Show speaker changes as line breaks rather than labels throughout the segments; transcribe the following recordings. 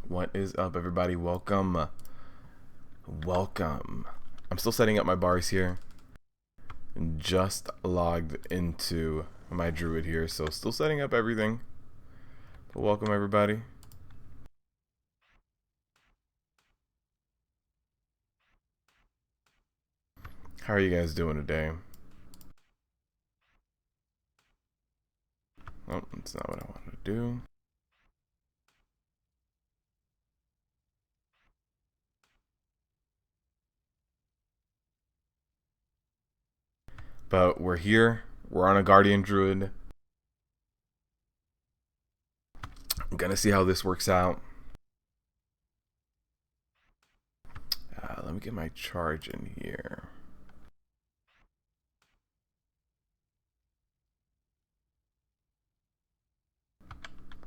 What is up, everybody? Welcome. Welcome. I'm still setting up my bars here. Just logged into my druid here, so still setting up everything. But welcome, everybody. How are you guys doing today? Oh, that's not what I wanted to do. But we're here. We're on a Guardian Druid. I'm gonna see how this works out. Let me get my charge in here.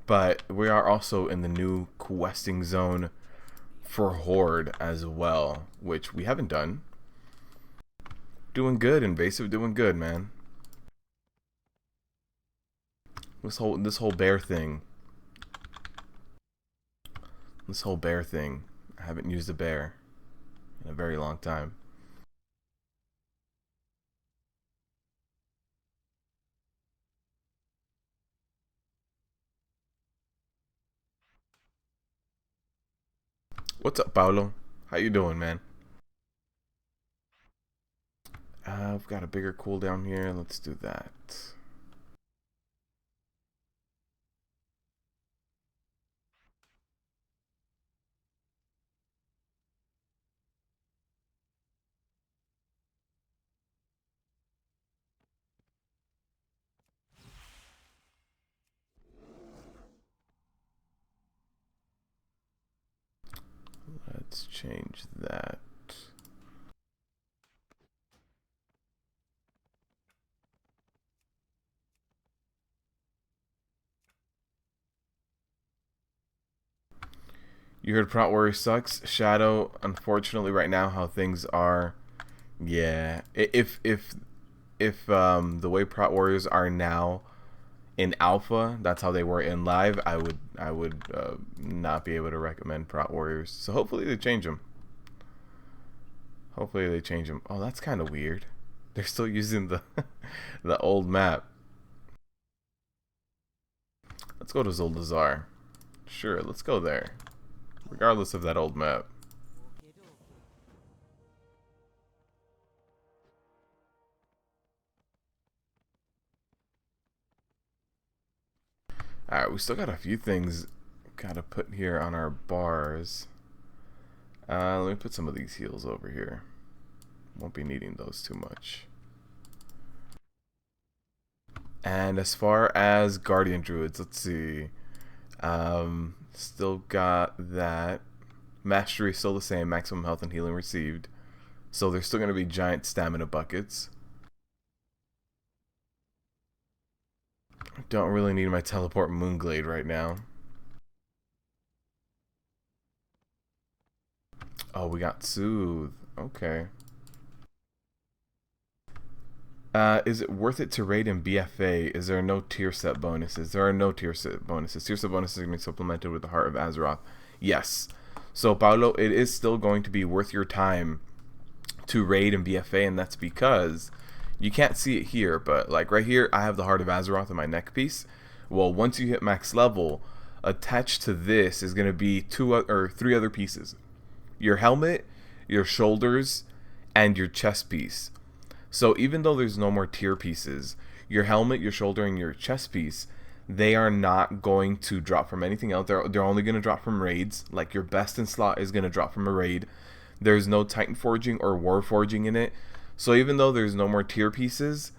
But we are also in the new questing zone for Horde as well, which we haven't done. Doing good, invasive, doing good, man. This whole bear thing. This whole bear thing. I haven't used a bear in a very long time. What's up, Paulo? How you doing, man? I've got a bigger cooldown here. Let's do that. Let's change that. You heard Prot Warrior sucks. Shadow, unfortunately, right now how things are, yeah. If the way Prot Warriors are now in alpha, that's how they were in live, I would not be able to recommend Prot Warriors. So hopefully they change them. Hopefully they change them. Oh, that's kind of weird. They're still using the the old map. Let's go to Zoldazar. Sure, let's go there. Regardless of that old map. Alright, we still got a few things gotta put here on our bars. Let me put some of these heals over here. Won't be needing those too much. And as far as Guardian Druids, let's see. Still got that. Mastery still the same, maximum health and healing received. So there's still going to be giant stamina buckets. Don't really need my teleport Moonglade right now. Oh, we got Soothe. Okay. Is it worth it to raid in BfA? Is there no tier set bonuses? There are no tier set bonuses. Tier set bonuses are going to be supplemented with the Heart of Azeroth. Yes. So, Paulo, it is still going to be worth your time to raid in BfA, and that's because you can't see it here, but like right here, I have the Heart of Azeroth in my neck piece. Well, once you hit max level, attached to this is going to be three other pieces: your helmet, your shoulders, and your chest piece. So even though there's no more tier pieces, your helmet, your shoulder, and your chest piece, they are not going to drop from anything else. They're only going to drop from raids. Like your best in slot is going to drop from a raid. There's no Titan Forging or War Forging in it. So even though there's no more tier pieces,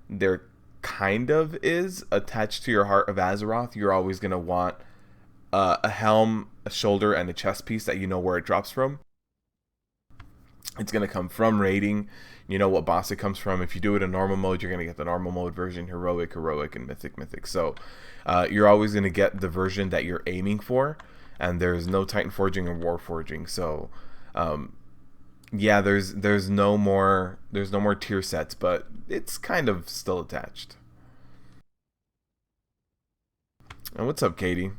there kind of is attached to your Heart of Azeroth. You're always going to want a helm, a shoulder, and a chest piece that you know where it drops from. It's going to come from raiding. You know what boss it comes from. If you do it in normal mode, you're going to get the normal mode version, heroic, and mythic. So you're always going to get the version that you're aiming for, and there's no Titan Forging or War Forging. So yeah, there's no more tier sets, but it's kind of still attached. And what's up, Katie?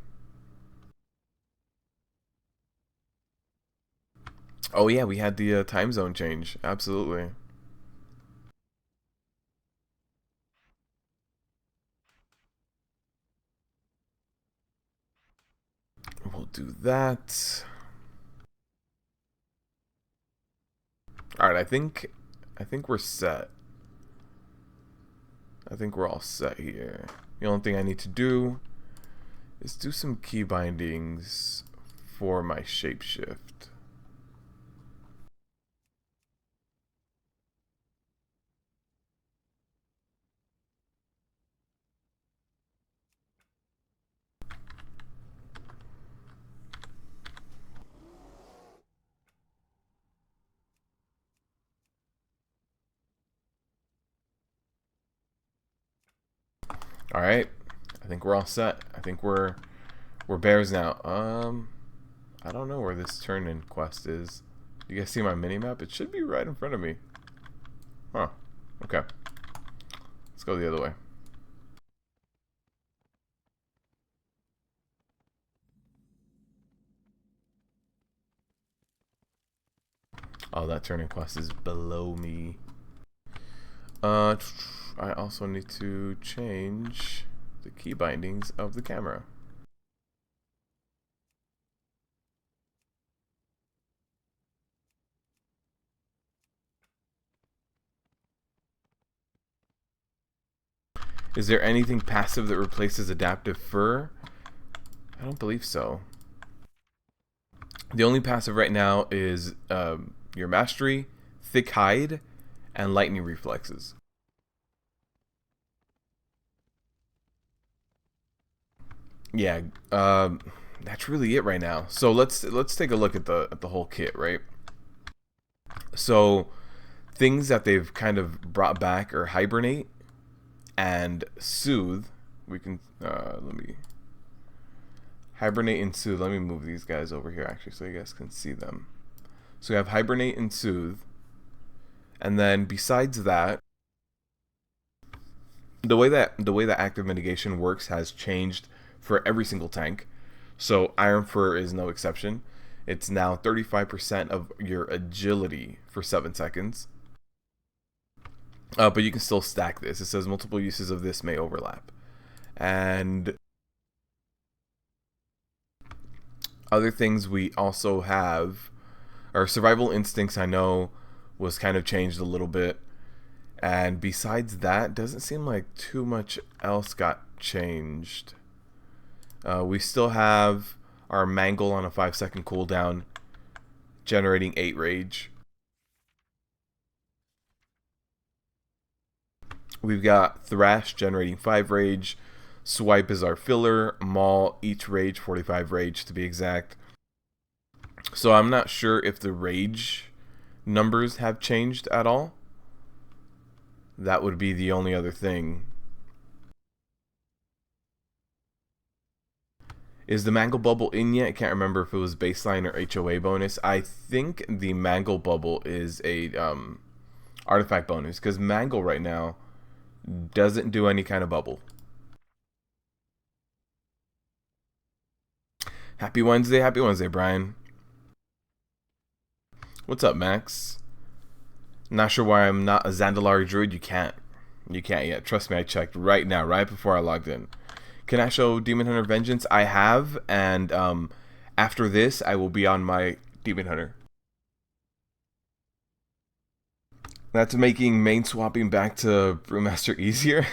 Oh yeah, we had the time zone change. Absolutely. We'll do that. All right, I think we're set. I think we're all set here. The only thing I need to do is do some key bindings for my shapeshift. All right, I think we're all set. I think we're bears now. I don't know where this turn-in quest is. You guys see my mini map? It should be right in front of me. Huh. Okay. Let's go the other way. Oh, that turn-in quest is below me. I also need to change the key bindings of the camera. Is there anything passive that replaces adaptive fur? I don't believe so. The only passive right now is your mastery, thick hide, and lightning reflexes. Yeah, that's really it right now. So let's take a look at the whole kit, right? So things that they've kind of brought back are hibernate and soothe. We can let me hibernate and soothe. Let me move these guys over here actually so you guys can see them. So we have hibernate and soothe, and then besides that, the way that active mitigation works has changed for every single tank. So Iron Fur is no exception. It's now 35% of your agility for 7 seconds. But you can still stack this. It says multiple uses of this may overlap. And other things we also have are survival instincts. I know was kind of changed a little bit. And besides that, doesn't seem like too much else got changed. We still have our Mangle on a 5-second cooldown, generating 8 rage. We've got Thrash generating 5 rage. Swipe is our filler. Maul, each rage, 45 rage to be exact. So I'm not sure if the rage numbers have changed at all. That would be the only other thing. Is the Mangle Bubble in yet? I can't remember if it was baseline or HOA bonus. I think the Mangle Bubble is a artifact bonus because Mangle right now doesn't do any kind of bubble. Happy Wednesday, Brian. What's up, Max? Not sure why I'm not a Zandalari Druid. You can't yet. Trust me, I checked right now, right before I logged in. Can I show Demon Hunter Vengeance? I have, and after this, I will be on my Demon Hunter. That's making main swapping back to Brewmaster easier.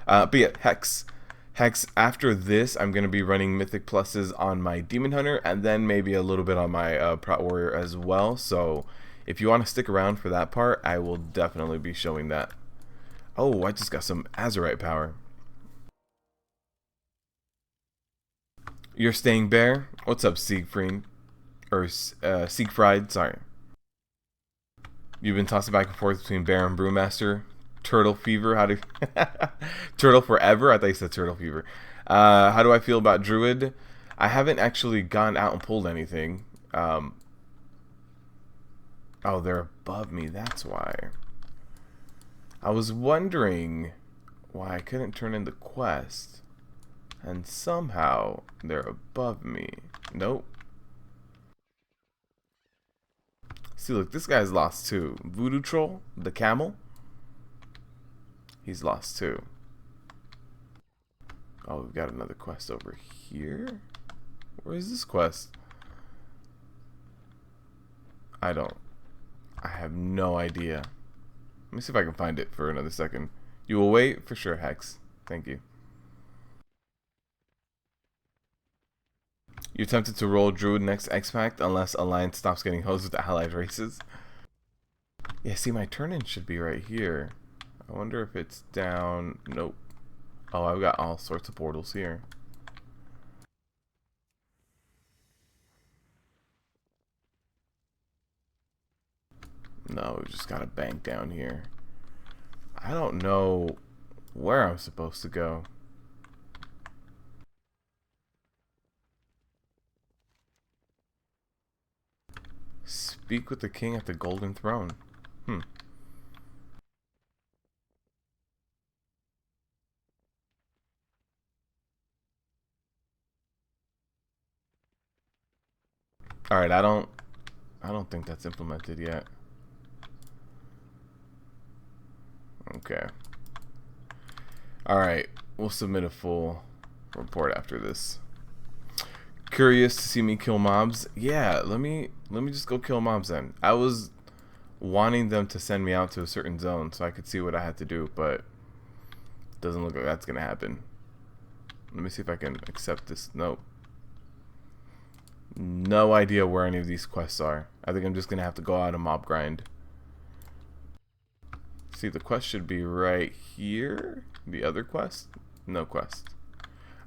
But yeah, Hex. Hex, after this, I'm going to be running Mythic Pluses on my Demon Hunter, and then maybe a little bit on my Prot Warrior as well. So if you want to stick around for that part, I will definitely be showing that. Oh, I just got some Azerite power. You're staying bear? What's up, Siegfried? Or Siegfried, sorry. You've been tossing back and forth between bear and brewmaster. Turtle fever, how do Turtle forever? I thought you said turtle fever. How do I feel about Druid? I haven't actually gone out and pulled anything. Oh, they're above me, that's why. I was wondering why I couldn't turn in the quest. And somehow they're above me. Nope. See, look, this guy's lost too. Voodoo Troll, the camel. He's lost too. Oh, we've got another quest over here. Where is this quest? I have no idea. Let me see if I can find it for another second. You will wait? For sure, Hex. Thank you. You're tempted to roll Druid next X-Pact unless Alliance stops getting hosed with allied races. Yeah, see, my turn-in should be right here. I wonder if it's down... Nope. Oh, I've got all sorts of portals here. No, we just got a bank down here. I don't know where I'm supposed to go. Speak with the king at the golden throne. Alright, I don't think that's implemented yet. Okay. Alright, we'll submit a full report after this. Curious to see me kill mobs? Yeah, let me just go kill mobs then. I was wanting them to send me out to a certain zone so I could see what I had to do, but doesn't look like that's gonna happen. Let me see if I can accept this. Nope. No idea where any of these quests are. I think I'm just gonna have to go out and mob grind. See, the quest should be right here. The other quest? No quest.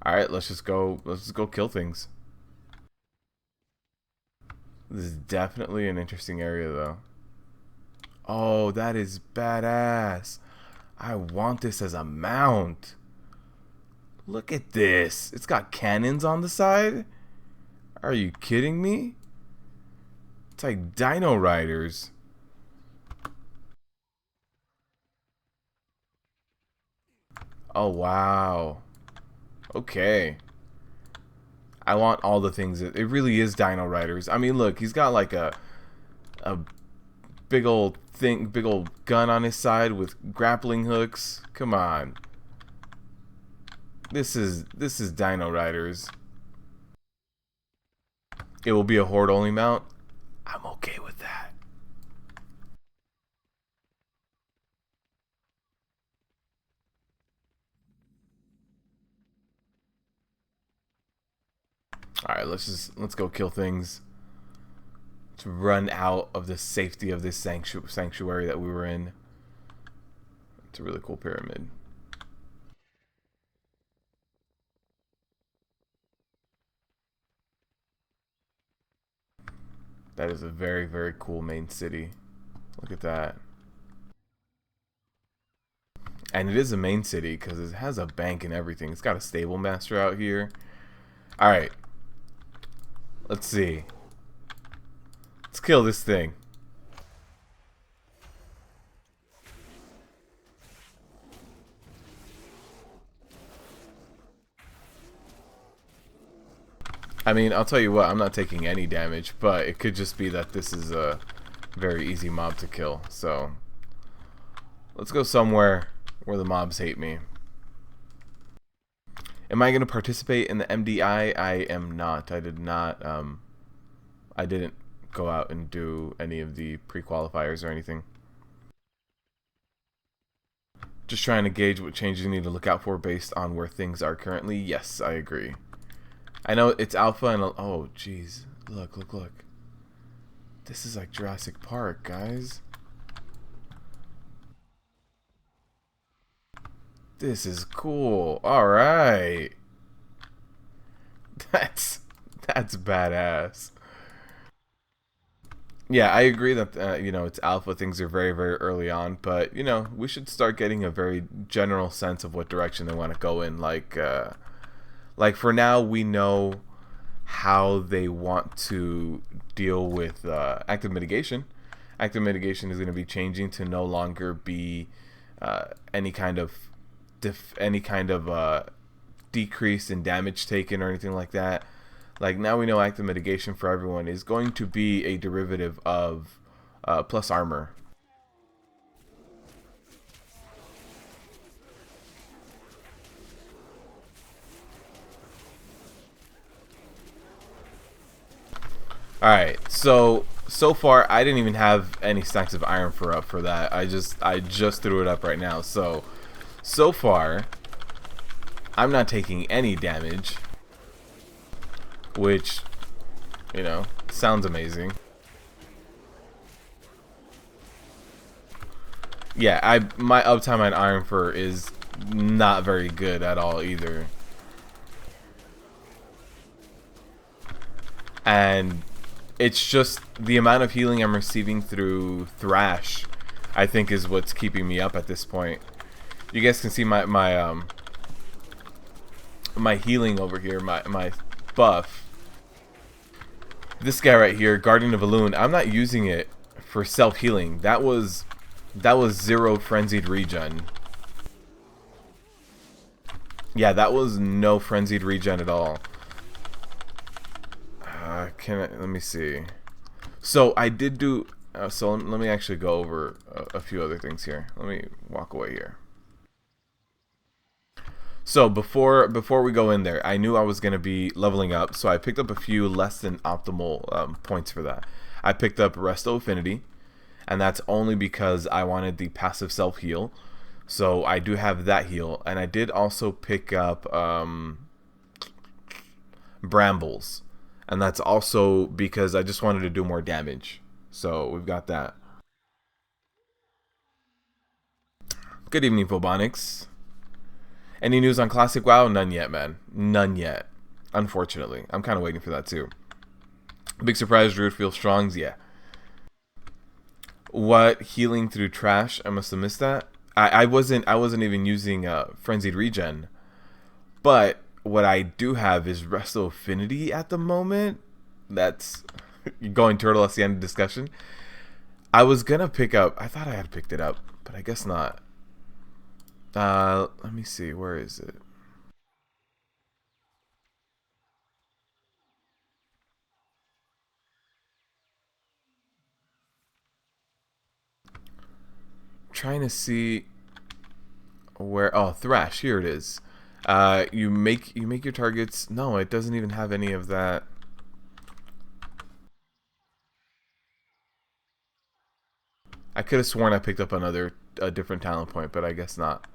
Alright, let's just go kill things. This is definitely an interesting area though. Oh, that is badass. I want this as a mount. Look at this. It's got cannons on the side. Are you kidding me? It's like Dino Riders. Oh, wow. Okay. I want all the things. It really is Dino Riders. I mean, look, he's got like a big old thing, big old gun on his side with grappling hooks. Come on. This is Dino Riders. It will be a Horde only mount. I'm okay with that. Alright, let's go kill things. To run out of the safety of this sanctuary that we were in. It's a really cool pyramid. That is a very, very cool main city. Look at that. And it is a main city because it has a bank and everything. It's got a stable master out here. Alright. Let's see. Let's kill this thing. I mean, I'll tell you what, I'm not taking any damage, but it could just be that this is a very easy mob to kill. So, let's go somewhere where the mobs hate me. Am I going to participate in the MDI? I am not. I did not, I didn't go out and do any of the pre-qualifiers or anything. Just trying to gauge what changes you need to look out for based on where things are currently. Yes, I agree. I know it's alpha and oh jeez, look. This is like Jurassic Park, guys. This is cool. All right. That's badass. Yeah, I agree that you know, it's alpha, things are very, very early on, but you know, we should start getting a very general sense of what direction they want to go in. Like for now, we know how they want to deal with active mitigation. Active mitigation is going to be changing to no longer be any kind of decrease in damage taken or anything like that. Like now we know active mitigation for everyone is going to be a derivative of plus armor. Alright, so far I didn't even have any stacks of iron for up for that. I just threw it up right now. So far I'm not taking any damage, which, you know, sounds amazing. Yeah, my uptime on iron fur is not very good at all either. And it's just the amount of healing I'm receiving through Thrash, I think, is what's keeping me up at this point. You guys can see my healing over here, my buff. This guy right here, Guardian of Valune, I'm not using it for self-healing. That was 0 frenzied regen. Yeah, that was no frenzied regen at all. Let me see. So I did do. So let me actually go over a few other things here. Let me walk away here. So before we go in there, I knew I was gonna be leveling up, so I picked up a few less than optimal points for that. I picked up Resto Affinity, and that's only because I wanted the passive self heal. So I do have that heal, and I did also pick up Brambles. And that's also because I just wanted to do more damage. So we've got that. Good evening, Phobonics. Any news on Classic WoW? None yet, man. None yet. Unfortunately. I'm kind of waiting for that too. Big surprise, Druid feels strongs? Yeah. What? Healing through trash? I must have missed that. I wasn't even using Frenzied Regen. But what I do have is Resto Affinity at the moment. That's going turtle. That's the end of discussion. I was gonna pick up. I thought I had picked it up, but I guess not. Let me see. Where is it? Trying to see where. Oh, Thrash. Here it is. You make your targets. No, it doesn't even have any of that. I could have sworn I picked up a different talent point, but I guess not.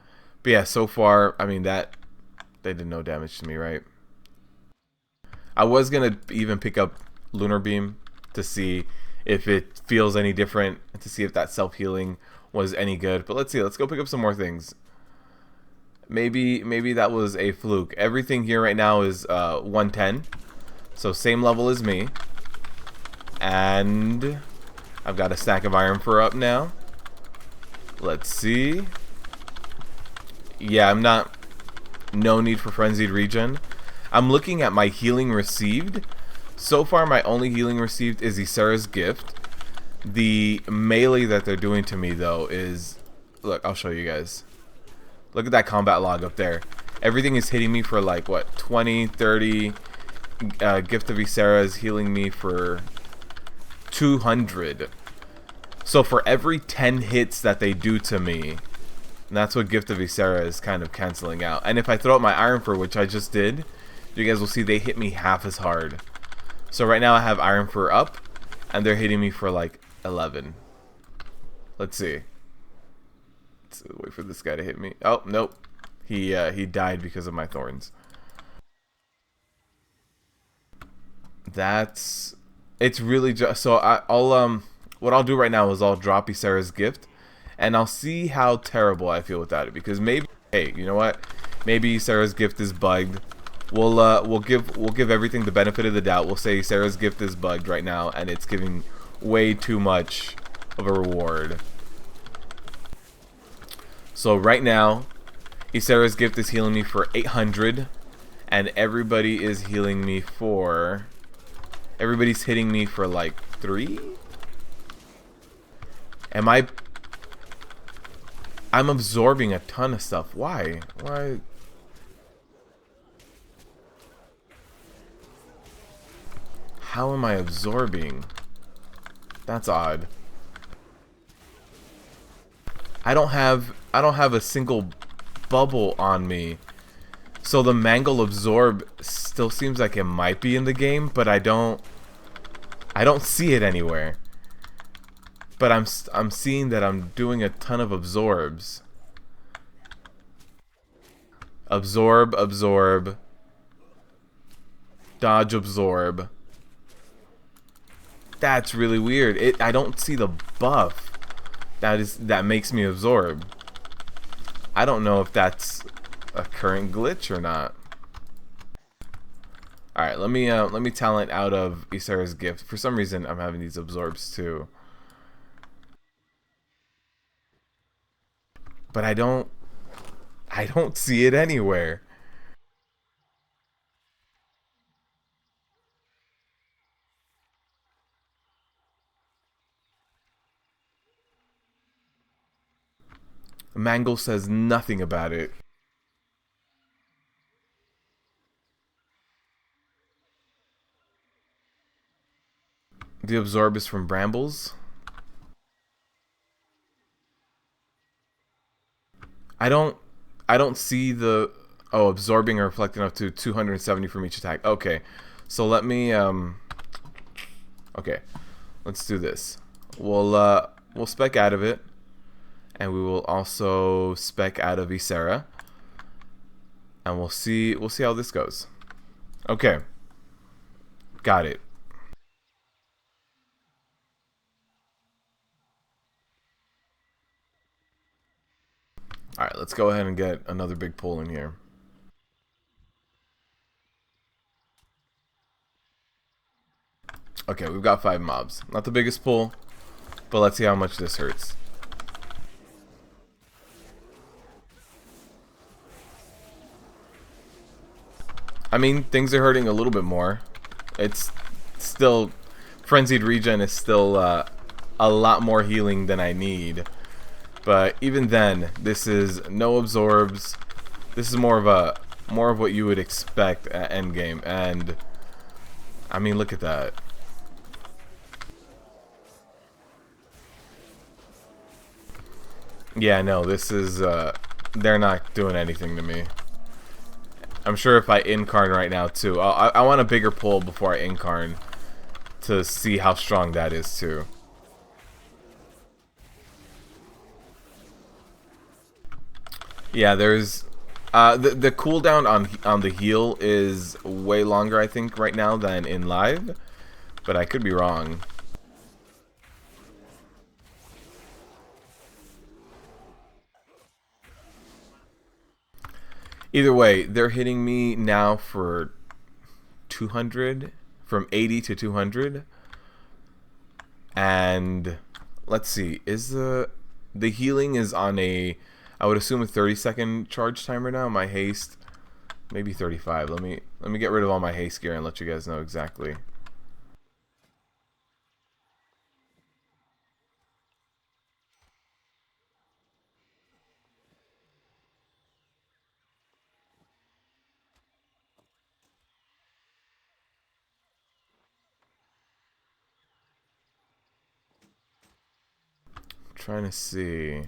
But yeah, so far, I mean, that they did no damage to me, right? I was gonna even pick up Lunar Beam to see if it feels any different, to see if that self-healing was any good. But let's see. Let's go pick up some more things. Maybe that was a fluke. Everything here right now is 110, so same level as me. And I've got a stack of iron for up now. Let's see. Yeah, no need for frenzied regen. I'm looking at my healing received. So far, my only healing received is Ysera's Gift. The melee that they're doing to me, though, is... Look, I'll show you guys. Look at that combat log up there. Everything is hitting me for, like, what, 20, 30. Gift of Ysera is healing me for 200. So for every 10 hits that they do to me, that's what Gift of Ysera is kind of canceling out. And if I throw out my Iron Fur, which I just did, you guys will see they hit me half as hard. So right now I have Iron Fur up, and they're hitting me for like 11. Let's see. Let's wait for this guy to hit me. Oh, nope. He died because of my thorns. It's really just... So I'll what I'll do right now is I'll drop Ysera's Gift, and I'll see how terrible I feel without it. Because maybe, hey, you know what? Maybe Ysera's Gift is bugged. We'll give everything the benefit of the doubt. We'll say Ysera's Gift is bugged right now, and it's giving way too much of a reward. So right now, Ysera's Gift is healing me for 800, and everybody is healing me for... Everybody's hitting me for like 3? I'm absorbing a ton of stuff. Why? How am I absorbing? That's odd. I don't have a single bubble on me. So the Mangle Absorb still seems like it might be in the game, but I don't see it anywhere. But I'm seeing that I'm doing a ton of absorbs. Absorb, absorb. Dodge, absorb. That's really weird. I don't see the buff that makes me absorb. I don't know if that's a current glitch or not. All right, let me talent out of Ysera's gift. For some reason, I'm having these absorbs too, but I don't see it anywhere. Mangle says nothing about it. The absorb is from brambles. I don't I don't see the absorbing or reflecting up to 270 from each attack. Okay. So let me okay. Let's do this. We'll spec out of it, and we will also spec out of Ysera, and we'll see how this goes. Okay. Got it. Alright, let's go ahead and get another big pull in here. Okay, we've got 5 mobs. Not the biggest pull, but let's see how much this hurts. I mean, things are hurting a little bit more. It's still... Frenzied Regen is still a lot more healing than I need. But even then, this is no absorbs. This is more of what you would expect at endgame. And I mean, look at that. Yeah, no, this is they're not doing anything to me. I'm sure if I incarn right now too, I want a bigger pull before I incarn to see how strong that is too. Yeah, there's the cooldown on the heal is way longer, I think, right now than in live, but I could be wrong. Either way, they're hitting me now for 200, from 80 to 200, and let's see, is the healing is on a, I would assume, a 30-second charge timer now. My haste, maybe 35. Let me get rid of all my haste gear and let you guys know exactly. Trying to see.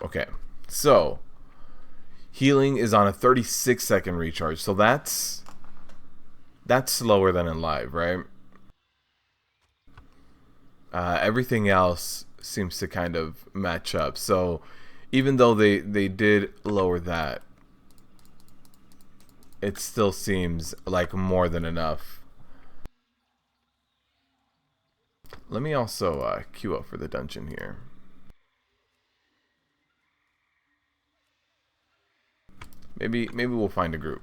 Okay, so healing is on a 36-second recharge, so that's slower than in live, right? Everything else seems to kind of match up. So even though they did lower that, it still seems like more than enough. Let me also queue up for the dungeon here. Maybe we'll find a group.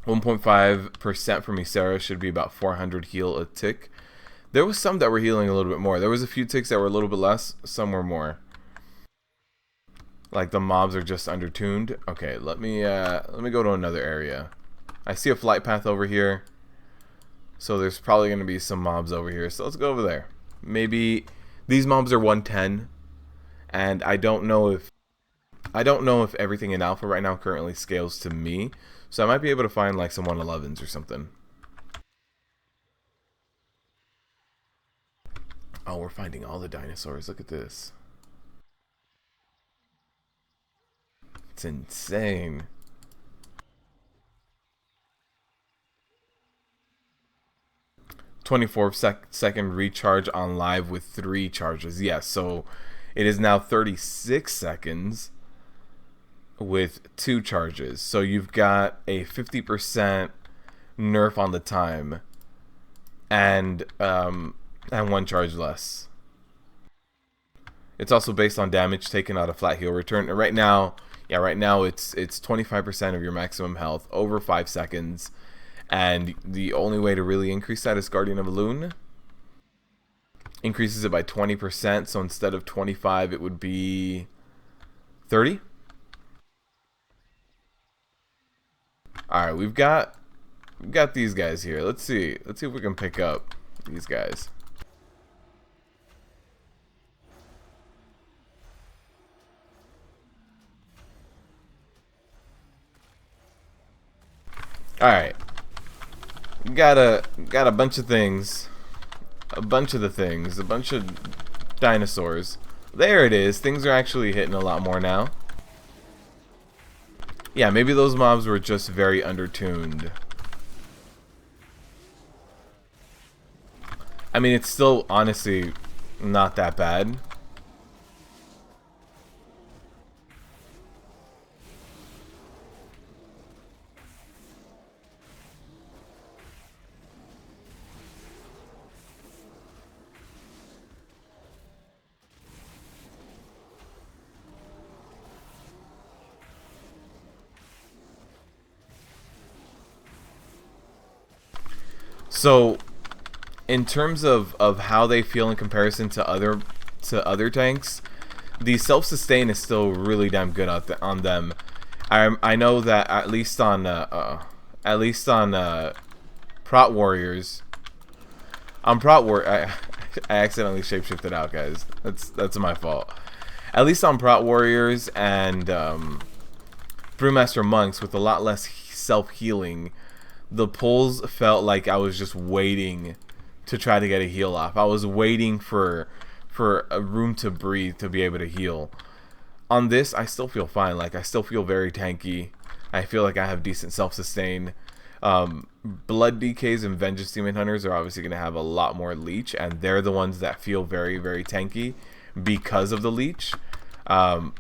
1.5% from Ysera should be about 400 heal a tick. There was some that were healing a little bit more. There was a few ticks that were a little bit less. Some were more. Like the mobs are just undertuned. Okay, let me go to another area. I see a flight path over here, so there's probably going to be some mobs over here. So let's go over there. Maybe these mobs are 110, and I don't know if everything in alpha right now currently scales to me. So I might be able to find like some 111s or something. Oh, we're finding all the dinosaurs. Look at this. It's insane. 24-second recharge on live with 3 charges. Yes, so it is now 36 seconds with 2 charges. So you've got a 50% nerf on the time and 1 charge less. It's also based on damage taken out of flat heal return. Right now, it's 25% of your maximum health over 5 seconds. And the only way to really increase that is Guardian of Loon. Increases it by 20%, so instead of 25, it would be 30. Alright, we've got these guys here. Let's see if we can pick up these guys. Alright. Got a bunch of things. A bunch of dinosaurs. There it is. Things are actually hitting a lot more now. Yeah, maybe those mobs were just very undertuned. I mean, it's still honestly not that bad. So, in terms of how they feel in comparison to other tanks, the self-sustain is still really damn good on them. I know that at least on Prot Warriors, I accidentally shapeshifted out, guys. That's my fault. At least on Prot Warriors and Brewmaster Monks with a lot less self-healing, the pulls felt like I was just waiting to try to get a heal off. I was waiting for a room to breathe to be able to heal. On this, I still feel fine. Like, I still feel very tanky. I feel like I have decent self-sustain. Blood DKs and Vengeance Demon Hunters are obviously going to have a lot more leech, and they're the ones that feel very, very tanky because of the leech. The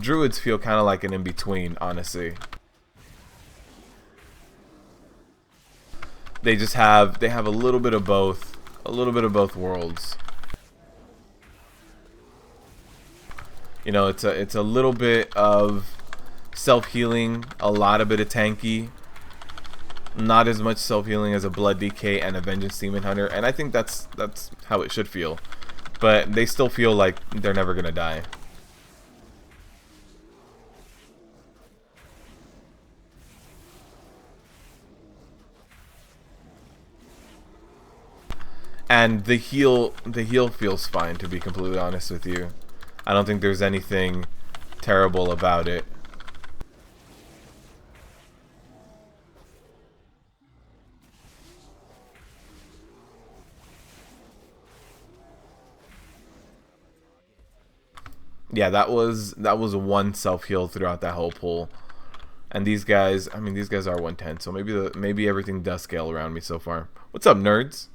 druids feel kind of like an in-between, honestly. They have a little bit of both, worlds. You know, it's a little bit of self-healing, a lot of bit of tanky, not as much self-healing as a Blood DK and a Vengeance Demon Hunter, and I think that's how it should feel. But they still feel like they're never gonna die. And the heal feels fine, to be completely honest with you. I don't think there's anything terrible about it. Yeah, that was one self-heal throughout that whole pull. And these guys, I mean, these guys are 110, so maybe everything does scale around me so far. What's up, nerds?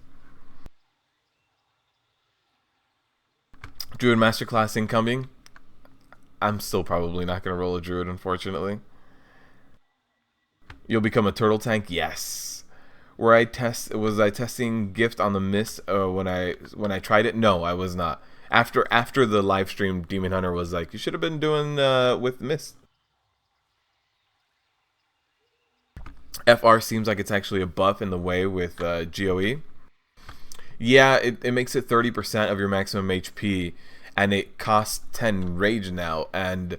Druid Masterclass incoming. I'm still probably not going to roll a Druid, unfortunately. You'll become a turtle tank? Yes. Was I testing Gift on the Mist when I tried it? No, I was not. After the live stream, Demon Hunter was like, you should have been doing with Mist. FR seems like it's actually a buff in the way with GOE. Yeah, it makes it 30% of your maximum HP, and it costs 10 rage now. And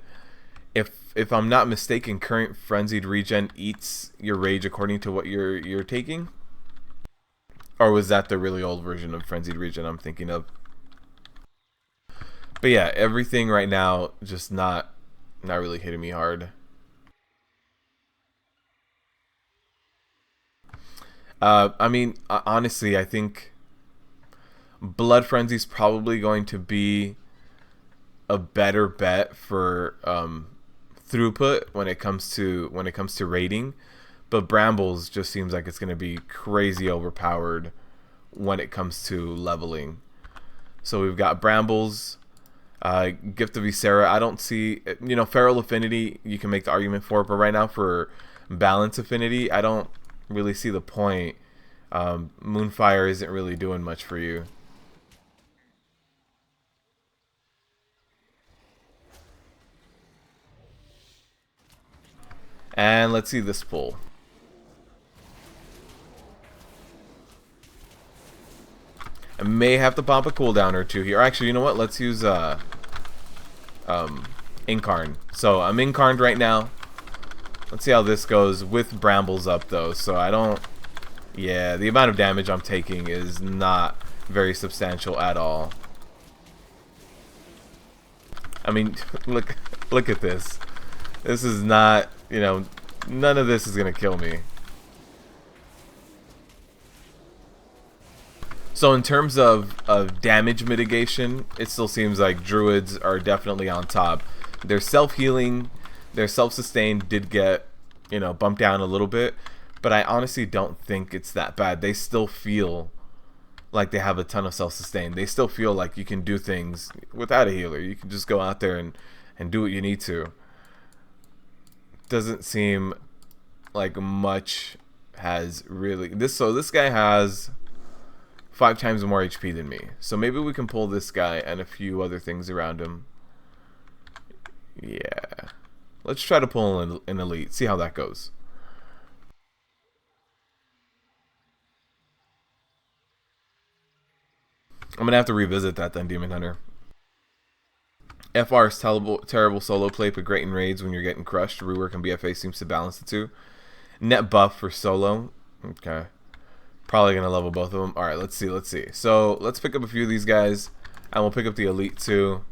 if I'm not mistaken, current frenzied regen eats your rage according to what you're taking. Or was that the really old version of frenzied regen I'm thinking of? But yeah, everything right now just not really hitting me hard. I mean, honestly, I think Blood Frenzy is probably going to be a better bet for throughput when it comes to raiding, but Brambles just seems like it's going to be crazy overpowered when it comes to leveling. So we've got Brambles, Gift of Ysera. I don't see, Feral Affinity you can make the argument for, but right now for Balance Affinity, I don't really see the point. Moonfire isn't really doing much for you. And let's see this pull. I may have to pop a cooldown or two here. Actually, you know what? Let's use Incarn. So I'm Incarned right now. Let's see how this goes with Brambles up though. So I don't. Yeah, the amount of damage I'm taking is not very substantial at all. I mean, look at this. This is not, none of this is gonna kill me. So in terms of damage mitigation, it still seems like druids are definitely on top. Their self-healing, their self-sustain did get, bumped down a little bit, but I honestly don't think it's that bad. They still feel like they have a ton of self-sustain. They still feel like you can do things without a healer. You can just go out there and do what you need to. Doesn't seem like much has really so this guy has 5 times more HP than me, so maybe we can pull this guy and a few other things around him. Yeah, let's try to pull an elite, see how that goes. I'm gonna have to revisit that then, Demon Hunter. FR's terrible solo play, but great in raids when you're getting crushed. Rework and BfA seems to balance the two. Net buff for solo. Okay. Probably going to level both of them. Alright, let's see. So, let's pick up a few of these guys. And we'll pick up the elite too.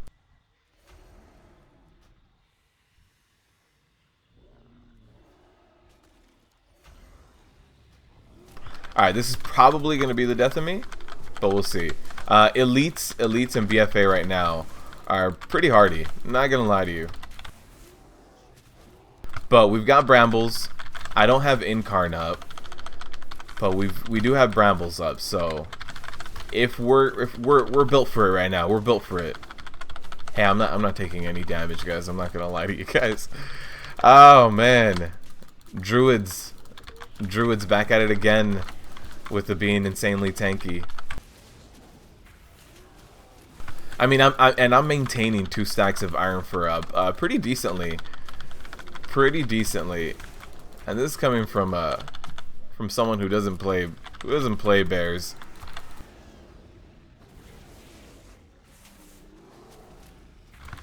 Alright, this is probably going to be the death of me. But we'll see. Elites and BfA right now are pretty hardy. Not gonna lie to you. But we've got Brambles. I don't have Incarn up, but we do have Brambles up. So if we're built for it right now, we're built for it. Hey, I'm not taking any damage, guys. I'm not gonna lie to you guys. Oh man, druids back at it again with the being insanely tanky. I mean, I'm maintaining 2 stacks of Iron Fur up pretty decently, and this is coming from someone who doesn't play bears.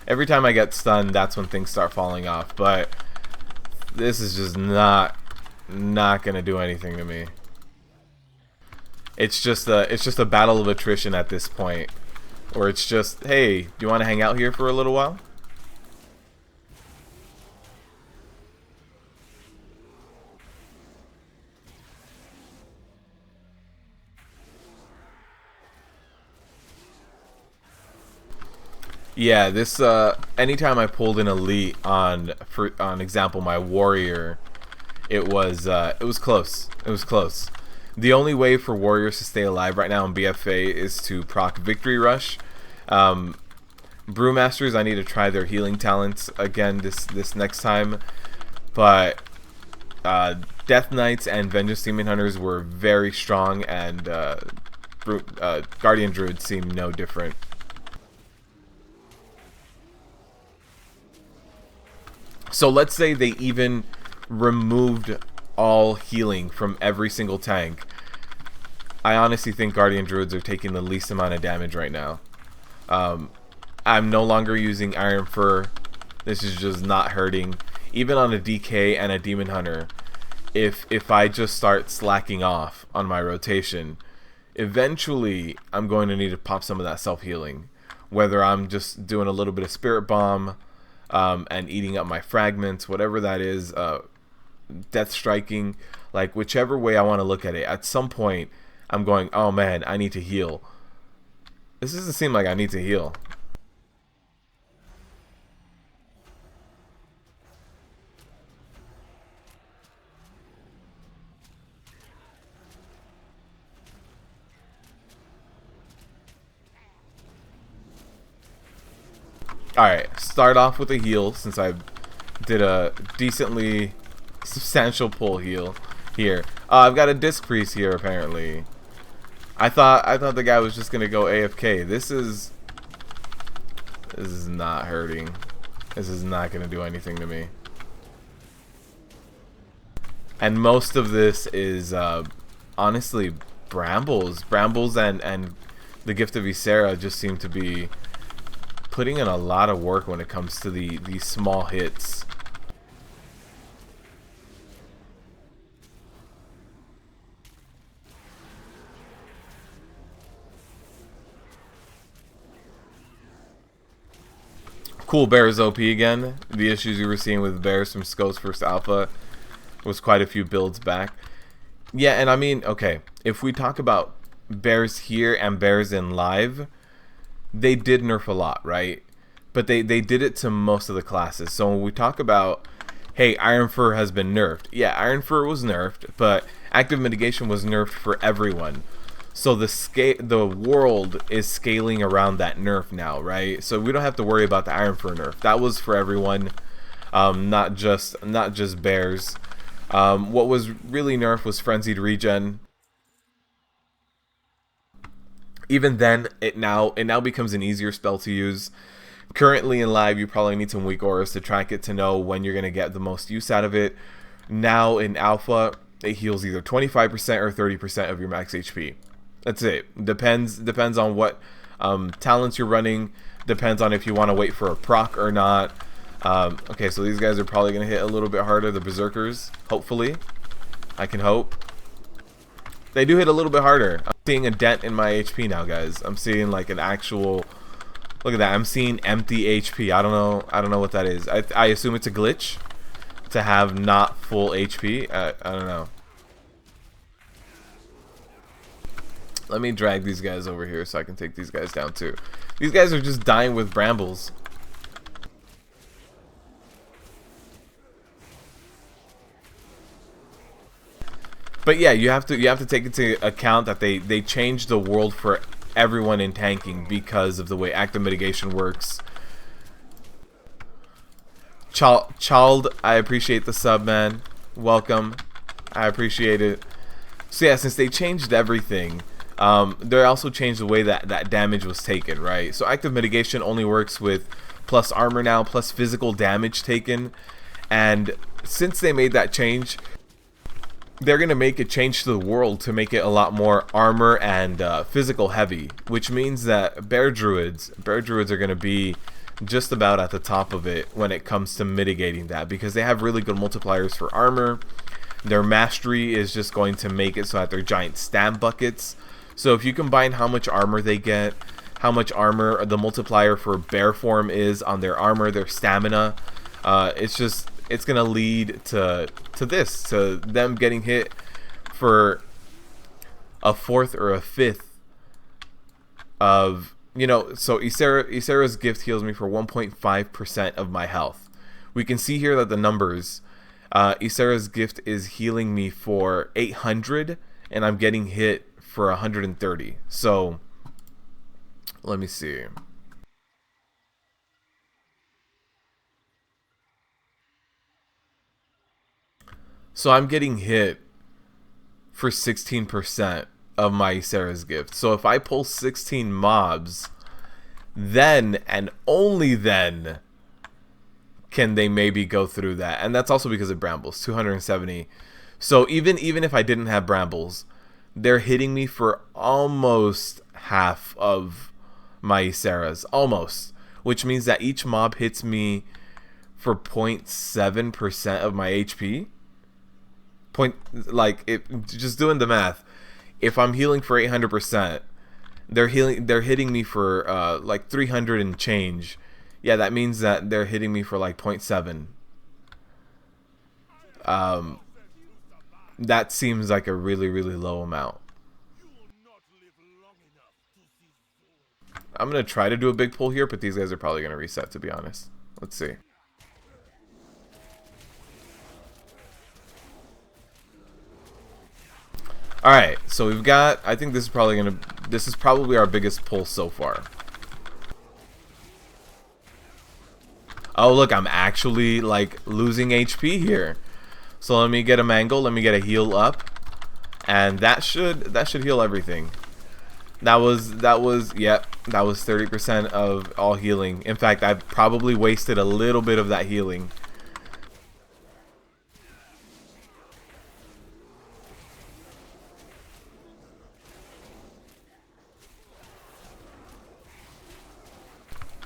Every time I get stunned, that's when things start falling off. But this is just not gonna do anything to me. It's just a battle of attrition at this point. Or it's just, hey, do you want to hang out here for a little while? Yeah, this anytime I pulled an elite on example my warrior, it was close. It was close. The only way for warriors to stay alive right now in BfA is to proc Victory Rush. Brewmasters, I need to try their healing talents again this next time. But Death Knights and Vengeance Demon Hunters were very strong, and Guardian Druid seemed no different. So let's say they even removed all healing from every single tank. I honestly think Guardian Druids are taking the least amount of damage right now. I'm no longer using Iron Fur. This is just not hurting. Even on a DK and a Demon Hunter, if I just start slacking off on my rotation, eventually I'm going to need to pop some of that self-healing. Whether I'm just doing a little bit of Spirit Bomb and eating up my fragments, whatever that is, death striking, like whichever way I want to look at it, at some point I'm going, oh man, I need to heal. This doesn't seem like I need to heal. Alright, start off with a heal since I did a decently substantial pull heal here. I've got a disc priest here apparently. I thought the guy was just gonna go AFK. This is not hurting. This is not gonna do anything to me. And most of this is honestly brambles. Brambles and the Gift of Ysera just seem to be putting in a lot of work when it comes to these small hits. Cool, Bears OP again. The issues you were seeing with Bears from Sko's first alpha was quite a few builds back. Yeah, and I mean, okay, if we talk about Bears here and Bears in live, they did nerf a lot, right? But they did it to most of the classes. So when we talk about, hey, Iron Fur has been nerfed. Yeah, Iron Fur was nerfed, but active mitigation was nerfed for everyone. So the world is scaling around that nerf now, right? So we don't have to worry about the Iron Fur nerf. That was for everyone, not just Bears. What was really nerfed was Frenzied Regen. Even then, it now becomes an easier spell to use. Currently in live, you probably need some weak auras to track it to know when you're going to get the most use out of it. Now in alpha, it heals either 25% or 30% of your max HP. That's it. Depends on what talents you're running. Depends on if you want to wait for a proc or not. Okay, so these guys are probably going to hit a little bit harder, the Berserkers. Hopefully. I can hope. They do hit a little bit harder. I'm seeing a dent in my HP now, guys. I'm seeing like an actual... Look at that. I'm seeing empty HP. I don't know what that is. I assume it's a glitch to have not full HP. I don't know. Let me drag these guys over here so I can take these guys down too. These guys are just dying with brambles. But yeah, you have to take into account that they changed the world for everyone in tanking because of the way active mitigation works. Child, I appreciate the sub, man. Welcome. I appreciate it. So yeah, since they changed everything, they also changed the way that damage was taken, right? So active mitigation only works with plus armor now, plus physical damage taken. And since they made that change, they're going to make a change to the world to make it a lot more armor and physical heavy, which means that bear druids are going to be just about at the top of it when it comes to mitigating that, because they have really good multipliers for armor. Their mastery is just going to make it so that they're giant stab buckets. So if you combine how much armor they get, how much armor the multiplier for bear form is on their armor, their stamina, it's gonna lead to them getting hit for a fourth or a fifth of, you know. So Ysera's gift heals me for 1.5% of my health. We can see here that the numbers, Ysera's gift is healing me for 800 and I'm getting hit for 130. So let me see. So I'm getting hit for 16% of my Ysera's gift. So if I pull 16 mobs, then and only then can they maybe go through that. And that's also because of brambles, 270. So even if I didn't have brambles, they're hitting me for almost half of my Ysera's, almost, which means that each mob hits me for 0.7% of my HP. Just doing the math, if I'm healing for 800%, they're hitting me for like 300 and change. Yeah, that means that they're hitting me for like 0.7. That seems like a really low amount. I'm going to try to do a big pull here, but these guys are probably going to reset, to be honest. Let's see. Alright, so we've got, I think this is probably our biggest pull so far. Oh, look, I'm actually, like, losing HP here. So let me get a mangle, let me get a heal up. And that should heal everything. That was 30% of all healing. In fact, I've probably wasted a little bit of that healing.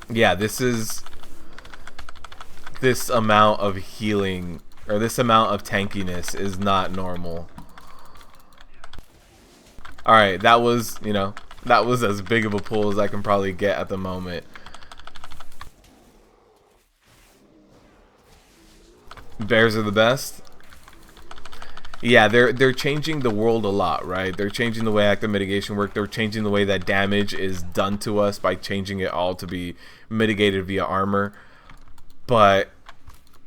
Yeah, this amount of healing, or this amount of tankiness is not normal. Alright, that was, you know, that was as big of a pull as I can probably get at the moment. Bears are the best. Yeah, they're changing the world a lot, right? They're changing the way active mitigation work. They're changing the way that damage is done to us by changing it all to be mitigated via armor. But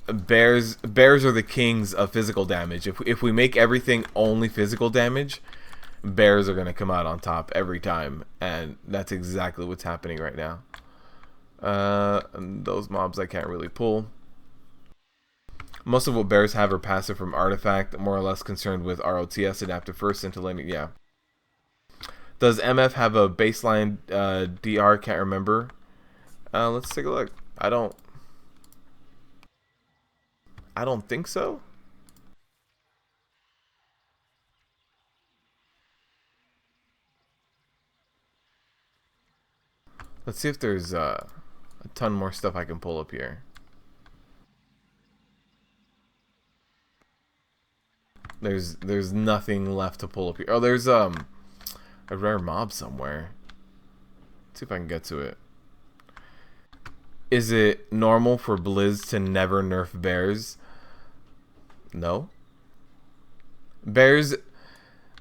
bears are the kings of physical damage. If we make everything only physical damage, bears are going to come out on top every time, and that's exactly what's happening right now. And those mobs I can't really pull. Most of what bears have are passive from artifact, more or less concerned with ROTS, adaptive first, scintillating. Yeah. Does MF have a baseline DR? Can't remember. Let's take a look. I don't think so. Let's see if there's a ton more stuff I can pull up here. There's nothing left to pull up here. Oh, there's a rare mob somewhere. Let's see if I can get to it. Is it normal for Blizz to never nerf bears? No. Bears,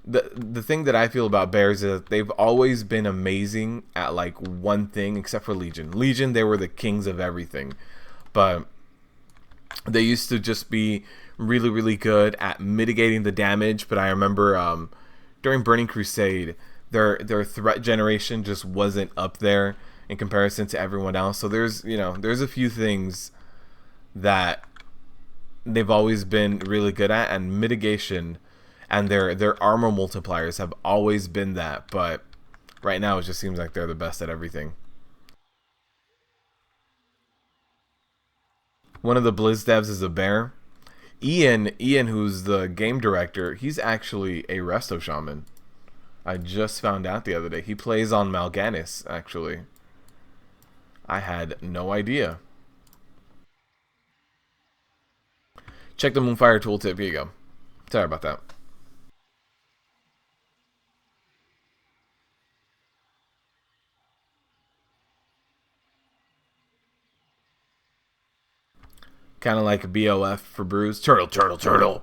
the thing that I feel about bears is that they've always been amazing at like one thing, except for Legion. Legion, they were the kings of everything, but they used to just be really, really good at mitigating the damage. But I remember during Burning Crusade, their threat generation just wasn't up there in comparison to everyone else. So there's a few things that they've always been really good at, and mitigation and their armor multipliers have always been that. But right now it just seems like they're the best at everything. One of the Blizz devs is a bear. Ian, who's the game director, he's actually a resto shaman. I just found out the other day. He plays on Mal'Ganis, actually. I had no idea. Check the Moonfire tooltip. Here you go. Sorry about that. Kind of like a BOF for Bruise. Turtle.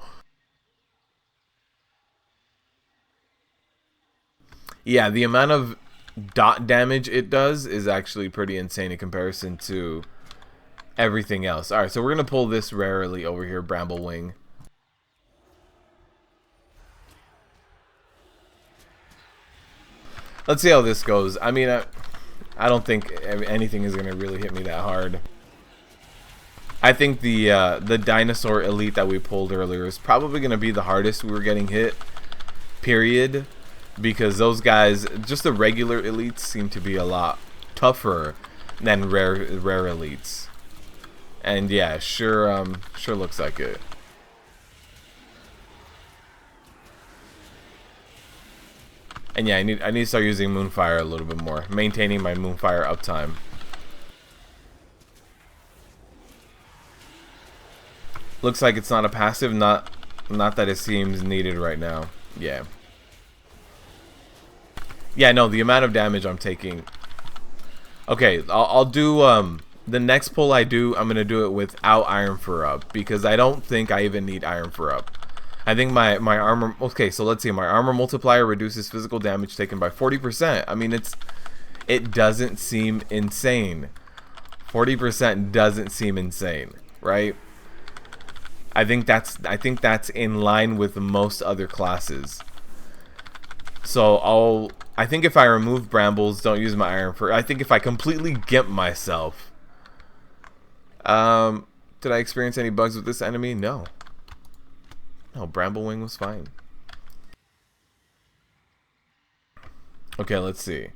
Yeah, the amount of dot damage it does is actually pretty insane in comparison to everything else. Alright, so we're going to pull this rarely over here, Bramblewing. Let's see how this goes. I mean, I don't think anything is going to really hit me that hard. I think the dinosaur elite that we pulled earlier is probably going to be the hardest we were getting hit, period. Because those guys, just the regular elites, seem to be a lot tougher than rare elites. And yeah, sure looks like it. And yeah, I need to start using Moonfire a little bit more, maintaining my Moonfire uptime. Looks like it's not a passive, not that it seems needed right now. Yeah. Yeah, no, the amount of damage I'm taking. Okay, I'll do the next pull I do, I'm gonna do it without Iron for Up, because I don't think I even need Iron for Up. I think my armor. Okay, so let's see. My armor multiplier reduces physical damage taken by 40%. I mean, it doesn't seem insane. 40% doesn't seem insane, right? I think that's in line with most other classes. So I think if I remove brambles, don't use my iron for. I think if I completely gimp myself. Did I experience any bugs with this enemy? No. No, Bramblewing was fine. Okay, let's see.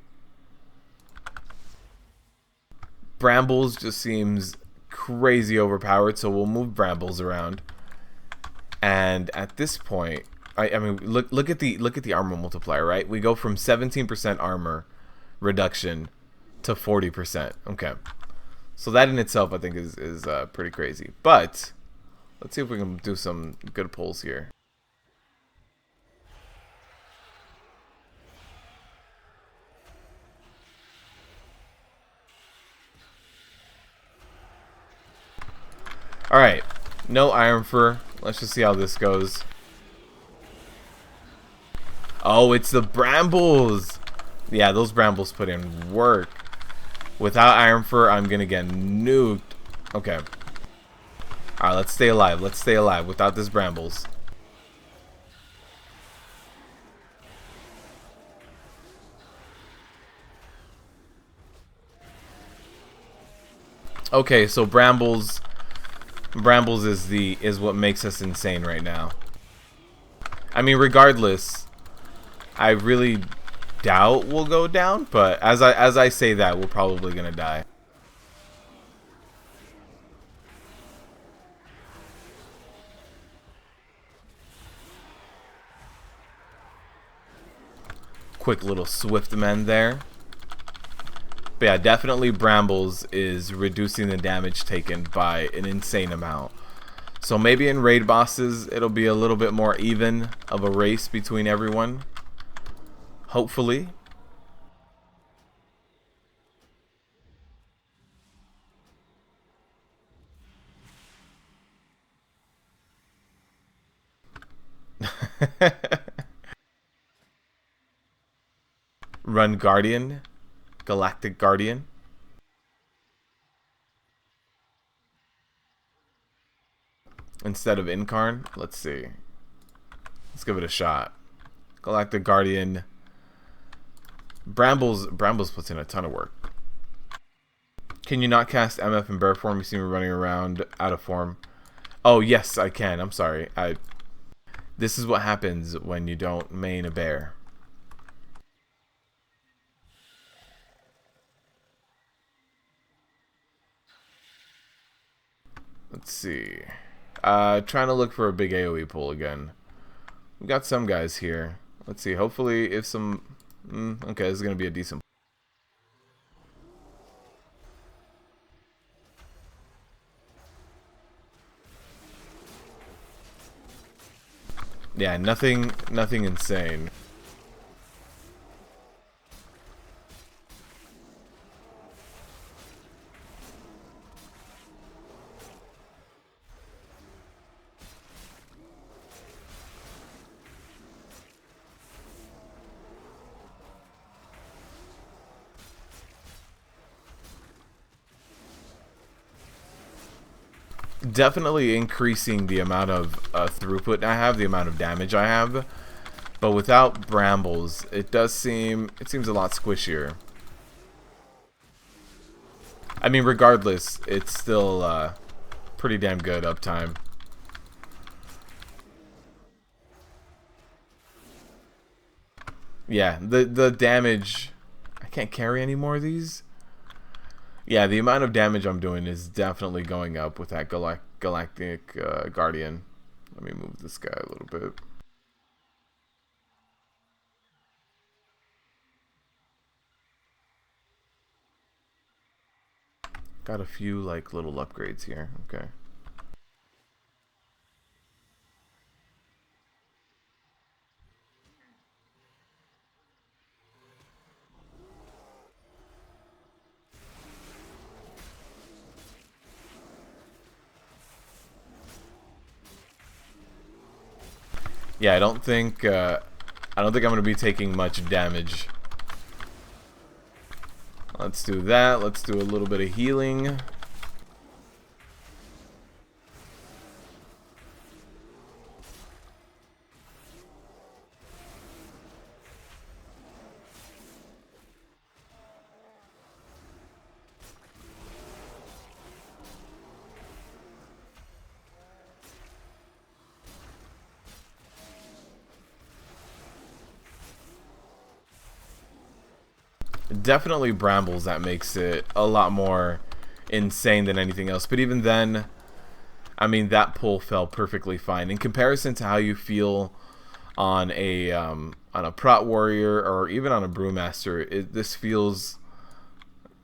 Brambles just seems crazy overpowered, so we'll move Brambles around. And at this point, I mean, look at the armor multiplier, right? We go from 17% armor reduction to 40%. Okay. So that in itself, I think, is pretty crazy. But let's see if we can do some good pulls here. All right, no Iron Fur. Let's just see how this goes. Oh, it's the Brambles. Yeah, those Brambles put in work. Without Iron Fur, I'm gonna get nuked. Okay. Alright, let's stay alive. Let's stay alive without this Brambles. Okay, so Brambles is what makes us insane right now. I mean, regardless, I really doubt we'll go down, but as I say that, we're probably gonna die. Quick little swift mend there. But yeah, definitely Brambles is reducing the damage taken by an insane amount. So maybe in raid bosses, it'll be a little bit more even of a race between everyone. Hopefully. Run Guardian. Galactic Guardian. Instead of Incarn. Let's see. Let's give it a shot. Galactic Guardian. Brambles puts in a ton of work. Can you not cast MF in bear form? You see me running around out of form. Oh, yes, I can. I'm sorry. This is what happens when you don't main a bear. Let's see. Trying to look for a big AoE pull again. We got some guys here. Let's see. Hopefully, if some... okay, this is going to be a decent... Yeah, nothing insane. Definitely increasing the amount of throughput I have, the amount of damage I have, but without Brambles, it seems a lot squishier. I mean, regardless, it's still pretty damn good uptime. Yeah, the damage. I can't carry any more of these. Yeah, the amount of damage I'm doing is definitely going up with that Galactic Guardian. Let me move this guy a little bit. Got a few like little upgrades here. Okay. Yeah, I don't think I'm gonna be taking much damage. Let's do that. Let's do a little bit of healing. Definitely brambles that makes it a lot more insane than anything else. But even then, I mean, that pull fell perfectly fine in comparison to how you feel on a prot warrior or even on a brewmaster. This feels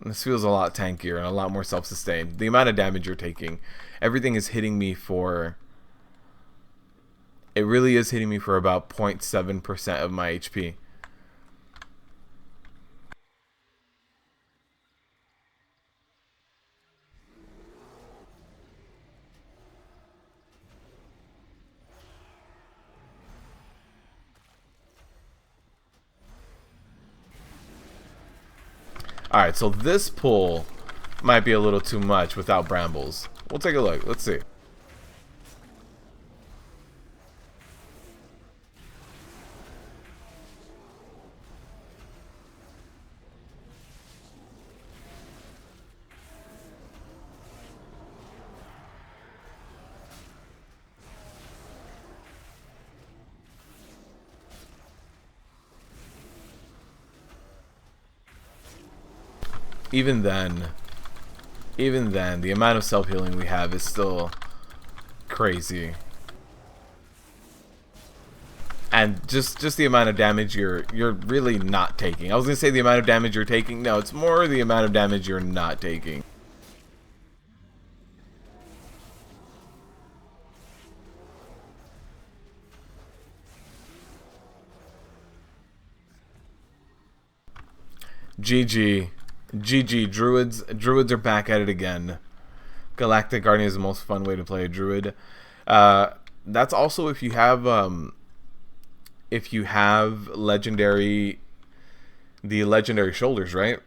a lot tankier and a lot more self-sustained. The amount of damage you're taking, everything is hitting me for. It really is hitting me for about 0.7% of my HP. Alright, so this pull might be a little too much without brambles. We'll take a look. Let's see. Even then, the amount of self-healing we have is still crazy. And just the amount of damage you're really not taking. I was gonna say the amount of damage you're taking. No, it's more the amount of damage you're not taking. GG. GG, Druids. Druids are back at it again. Galactic Guardian is the most fun way to play a Druid. That's also if you have legendary, the legendary shoulders, right?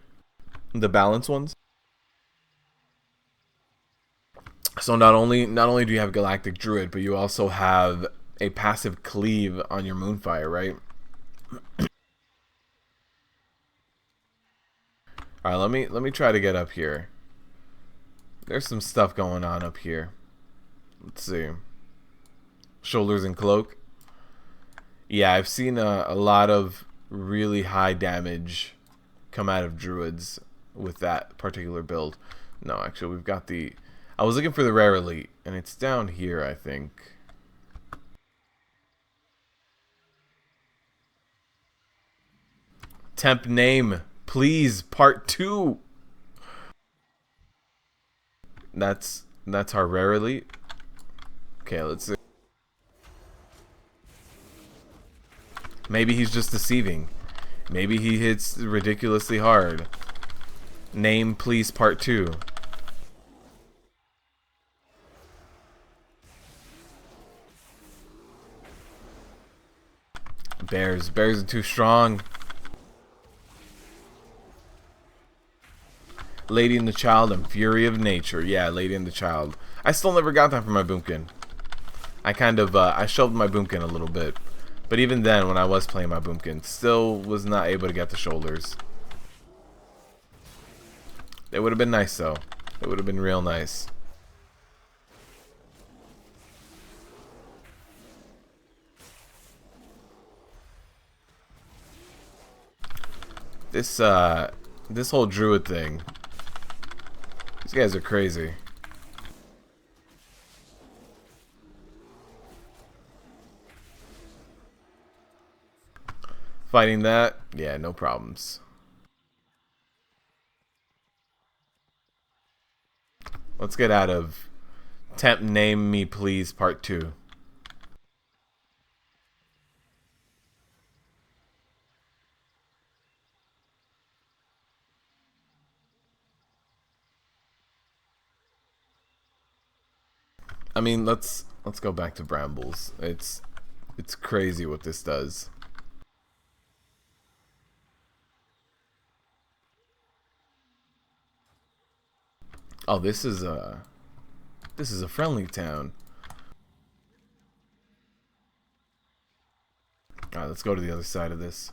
The balance ones. So not only do you have Galactic Druid, but you also have a passive cleave on your Moonfire, right? Alright, let me try to get up here. There's some stuff going on up here. Let's see. Shoulders and cloak. Yeah, I've seen a lot of really high damage come out of druids with that particular build. No, actually, we've got the... I was looking for the rare elite, and it's down here, I think. Temp name, please, part 2. That's our rare elite. Okay, let's see. Maybe he's just deceiving. Maybe he hits ridiculously hard. Name, please, part 2. Bears are too strong. Lady and the Child and Fury of Nature. Yeah, Lady and the Child. I still never got that for my Boomkin. I kind of, I shoved my Boomkin a little bit. But even then, when I was playing my Boomkin, still was not able to get the shoulders. It would have been nice, though. It would have been real nice. This whole druid thing. These guys are crazy. Fighting that? Yeah, no problems. Let's get out of Temp Name Me Please Part 2. I mean, let's go back to Brambles. It's crazy what this does. Oh, this is a friendly town. Alright, let's go to the other side of this.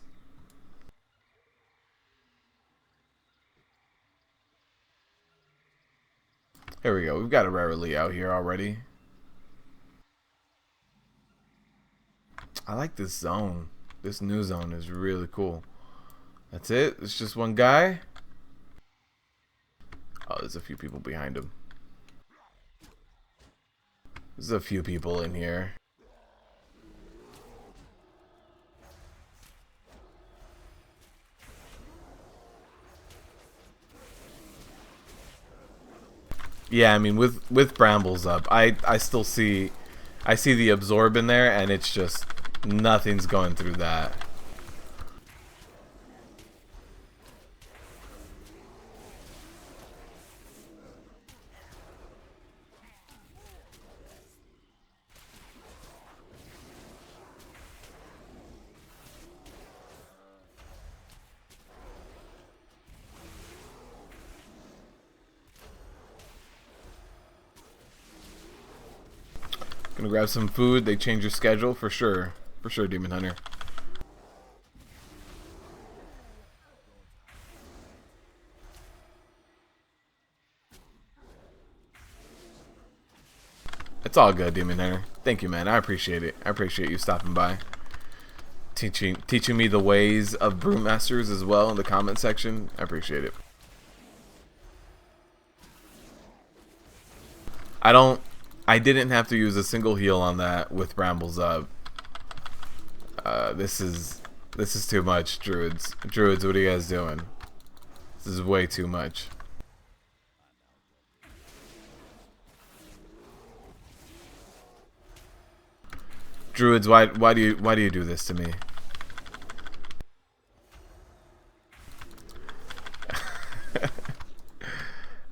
Here we go. We've got a rarely out here already. I like this zone. This new zone is really cool. That's it? It's just one guy? Oh, there's a few people behind him. There's a few people in here. Yeah, I mean with brambles up, I still see the absorb in there, and it's just nothing's going through that. Gonna grab some food. They change your schedule for sure. For sure, Demon Hunter. It's all good, Demon Hunter. Thank you, man. I appreciate it. I appreciate you stopping by. Teaching me the ways of Brewmasters as well in the comment section. I appreciate it. I didn't have to use a single heal on that with brambles up. This is too much, druids. Druids, what are you guys doing? This is way too much. Druids, why do you do this to me?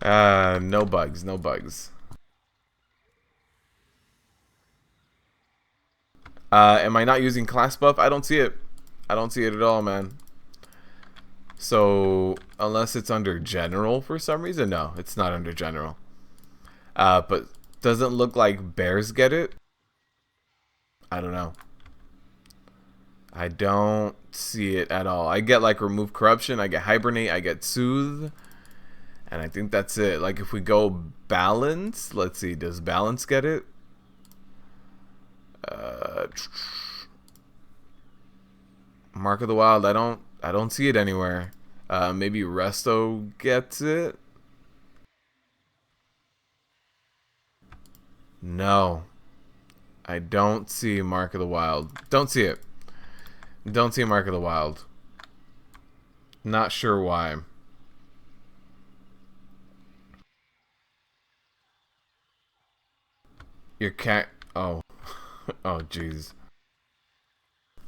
No bugs, no bugs. Am I not using class buff? I don't see it. I don't see it at all, man. So, unless it's under general for some reason. No, it's not under general. But doesn't look like bears get it. I don't know. I don't see it at all. I get like remove corruption, I get hibernate, I get soothe. And I think that's it. Like if we go balance, let's see, does balance get it? Mark of the Wild, I don't see it anywhere. Maybe Resto gets it. No, I don't see Mark of the Wild. Don't see it. Don't see Mark of the Wild. Not sure why. Your cat. Oh. Oh jeez.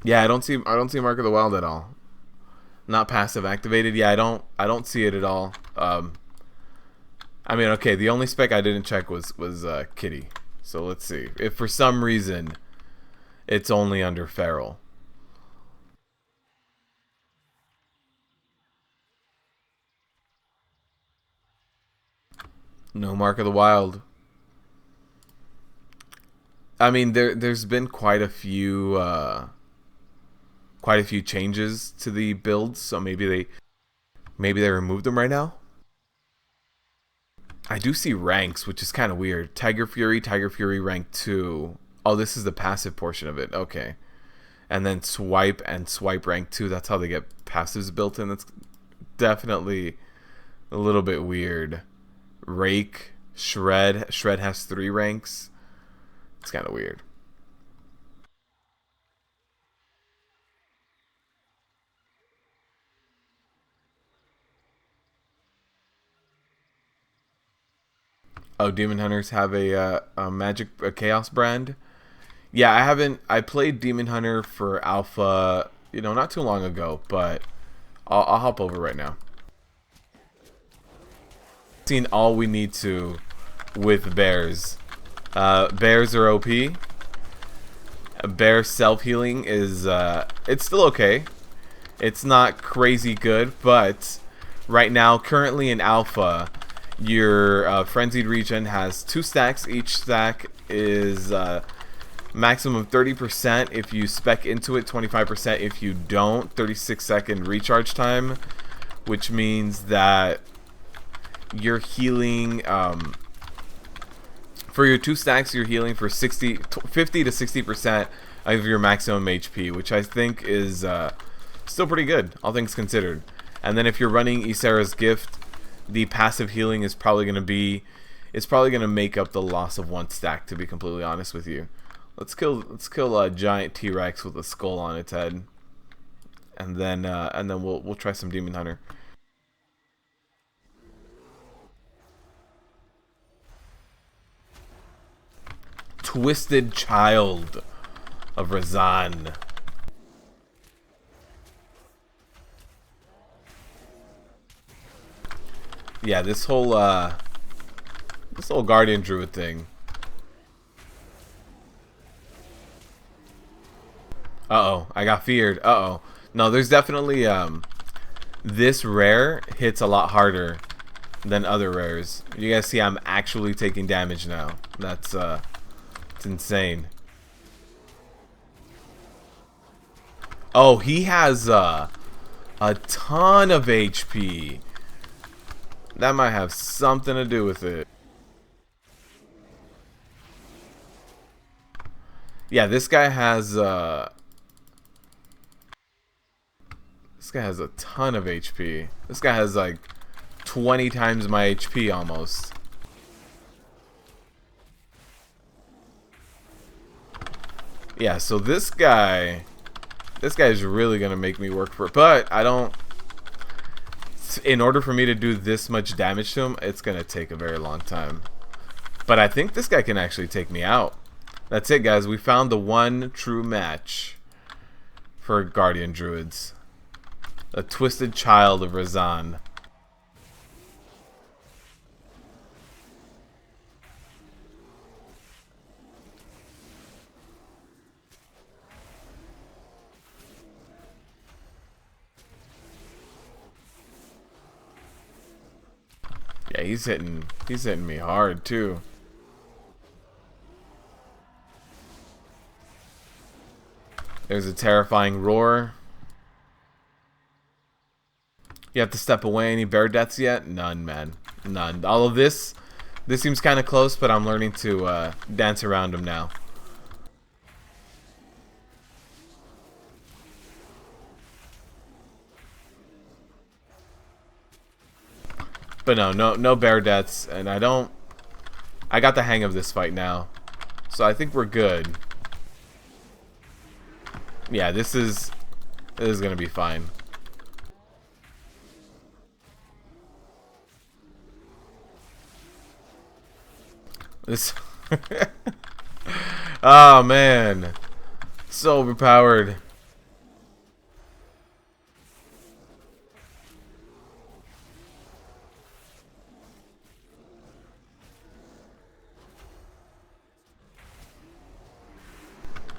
Yeah, I don't see Mark of the Wild at all. Not passive activated. Yeah, I don't see it at all. I mean, okay, the only spec I didn't check was Kitty. So let's see. If for some reason it's only under Feral. No Mark of the Wild. I mean, there's been quite a few changes to the builds, so maybe they removed them right now. I do see ranks, which is kind of weird. Tiger Fury rank 2. Oh, this is the passive portion of it. Okay. And then swipe and swipe rank 2. That's how they get passives built in. That's definitely a little bit weird. Rake, Shred has 3 ranks. It's kind of weird. Oh, Demon Hunters have a Chaos brand. Yeah, I played Demon Hunter for Alpha, not too long ago, but I'll hop over right now. Seen all we need to with bears. Bears are OP. Bear self-healing is it's still okay. It's not crazy good, but right now, currently in Alpha, Your frenzied regen has 2 stacks. Each stack is maximum 30% if you spec into it, 25% if you don't. 36-second recharge time, which means that you're healing for your 2 stacks. You're healing for 50 to 60% of your maximum HP, which I think is still pretty good, all things considered. And then if you're running Ysera's Gift, the passive healing is probably going to be, it's probably going to make up the loss of 1 stack, to be completely honest with you. Let's kill a giant T-Rex with a skull on its head, and then we'll try some Demon Hunter. Twisted Child of Razan. Yeah, this whole Guardian Druid thing. Uh-oh, I got feared. Uh-oh. No, there's definitely this rare hits a lot harder than other rares. You guys see I'm actually taking damage now. That's it's insane. Oh, he has a ton of HP. That might have something to do with it. Yeah, this guy has a ton of HP. This guy has like 20 times my HP almost. Yeah, so this guy is really gonna make me work for it. But I don't. In order for me to do this much damage to him, it's gonna take a very long time. But I think this guy can actually take me out. That's it, guys. We found the one true match for Guardian Druids. A Twisted Child of Razan. Yeah, he's hitting me hard too. There's a terrifying roar. You have to step away. Any bear deaths yet? None, man. None. All of this seems kind of close, but I'm learning to dance around them now. But no bear deaths, and I got the hang of this fight now, so I think we're good. Yeah, this is gonna be fine. This oh man, so overpowered.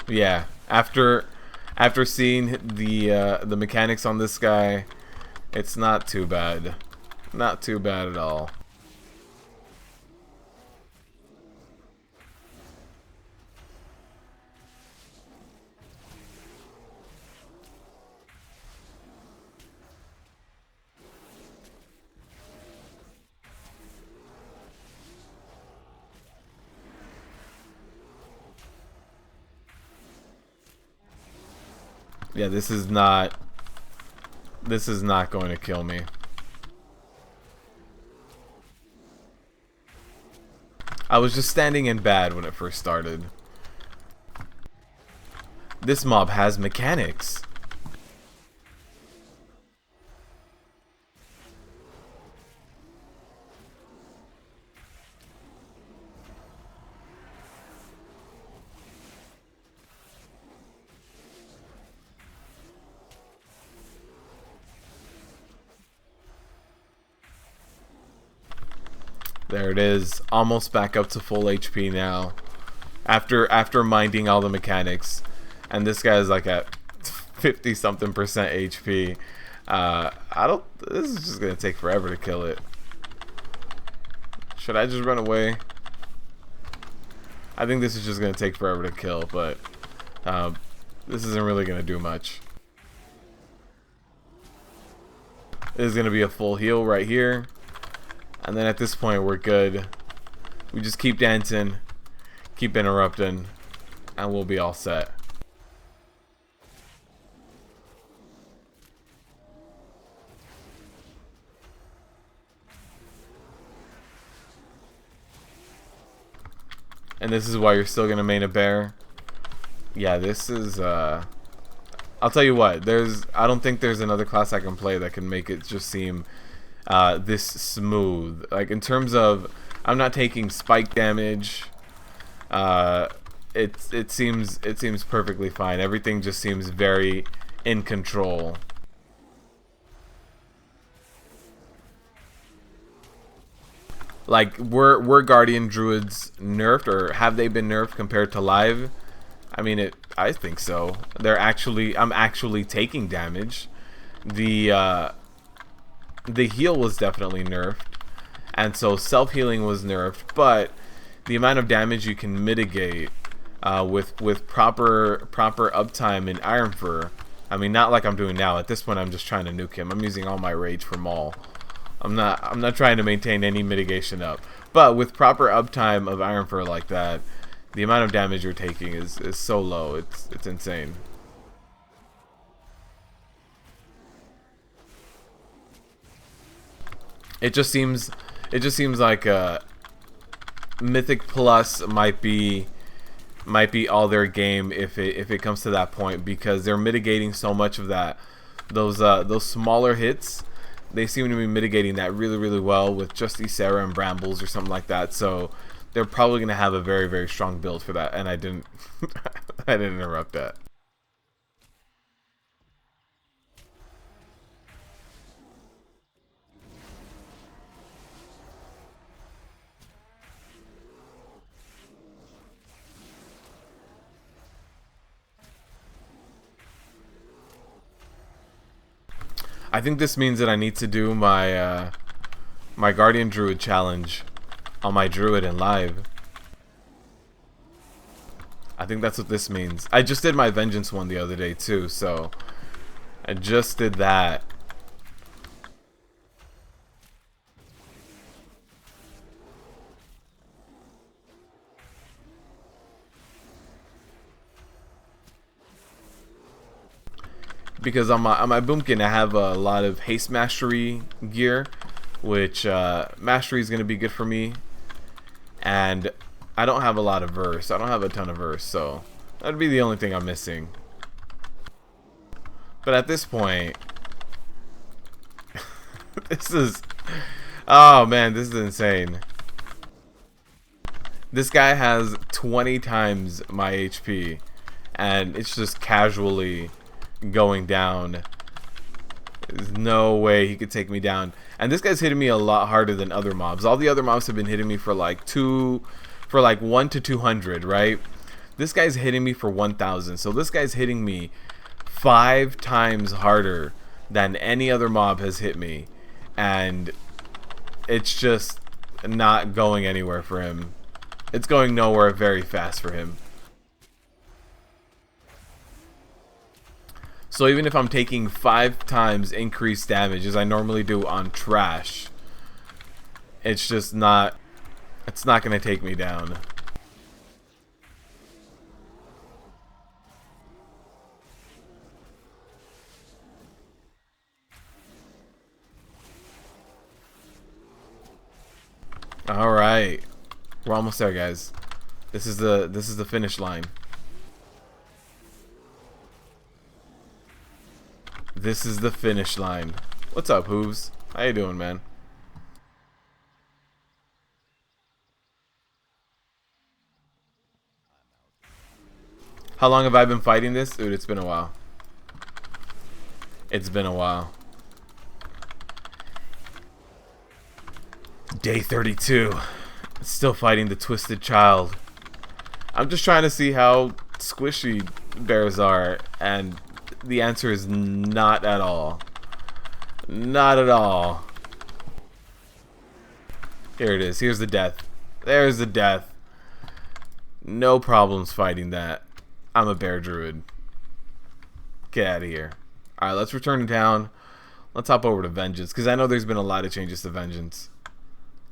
Yeah, after seeing the mechanics on this guy, it's not too bad. Not too bad at all. Yeah, this is not going to kill me. I was just standing in bad when it first started. This mob has mechanics. There it is, almost back up to full HP now. After minding all the mechanics, and this guy's like at 50-something% HP. This is just gonna take forever to kill it. Should I just run away? I think this is just going to take forever to kill, but this isn't really going to do much. This is going to be a full heal right here. And then at this point, we're good. We just keep dancing, keep interrupting, and we'll be all set. And this is why you're still gonna main a bear. Yeah, this is I'll tell you what, I don't think there's another class I can play that can make it just seem this smooth. Like in terms of I'm not taking spike damage. It seems perfectly fine. Everything just seems very in control. Like, were Guardian Druids nerfed, or have they been nerfed compared to live? I mean, I think so. I'm actually taking damage. The heal was definitely nerfed, and so self-healing was nerfed, but the amount of damage you can mitigate with proper uptime in Ironfur, I mean, not like I'm doing now. At this point, I'm just trying to nuke him. I'm using all my rage for Maul. I'm not trying to maintain any mitigation up. But with proper uptime of Ironfur like that, the amount of damage you're taking is so low. It's insane. It just seems like Mythic Plus might be all their game if it comes to that point, because they're mitigating so much of that. Those smaller hits, they seem to be mitigating that really well with just Ysera and Brambles or something like that. So they're probably going to have a very strong build for that. And I didn't I didn't interrupt that. I think this means that I need to do my my Guardian Druid challenge on my Druid in live. I think that's what this means. I just did my Vengeance one the other day too, so I just did that. Because on my Boomkin I have a lot of haste mastery gear, which mastery is going to be good for me, and I don't have a lot of verse. I don't have a ton of verse, so that'd be the only thing I'm missing. But at this point, this is, oh man, this is insane. This guy has 20 times my HP, and it's just casually going down. There's no way he could take me down. And this guy's hitting me a lot harder than other mobs. All the other mobs have been hitting me for like 1 to 200, right? This guy's hitting me for 1,000. So this guy's hitting me 5 times harder than any other mob has hit me, and it's just not going anywhere for him. It's going nowhere very fast for him. So even if I'm taking 5 times increased damage as I normally do on trash, it's just not, it's not going to take me down. All right. We're almost there, guys. This is the finish line. This is the finish line. What's up, Hooves? How you doing, man? How long have I been fighting this? Dude, it's been a while. It's been a while. Day 32. Still fighting the Twisted Child. I'm just trying to see how squishy bears are, and the answer is not at all. Not at all. Here it is. Here's the death. There's the death. No problems fighting that. I'm a bear druid. Get out of here. Alright, let's return to town. Let's hop over to Vengeance, because I know there's been a lot of changes to Vengeance.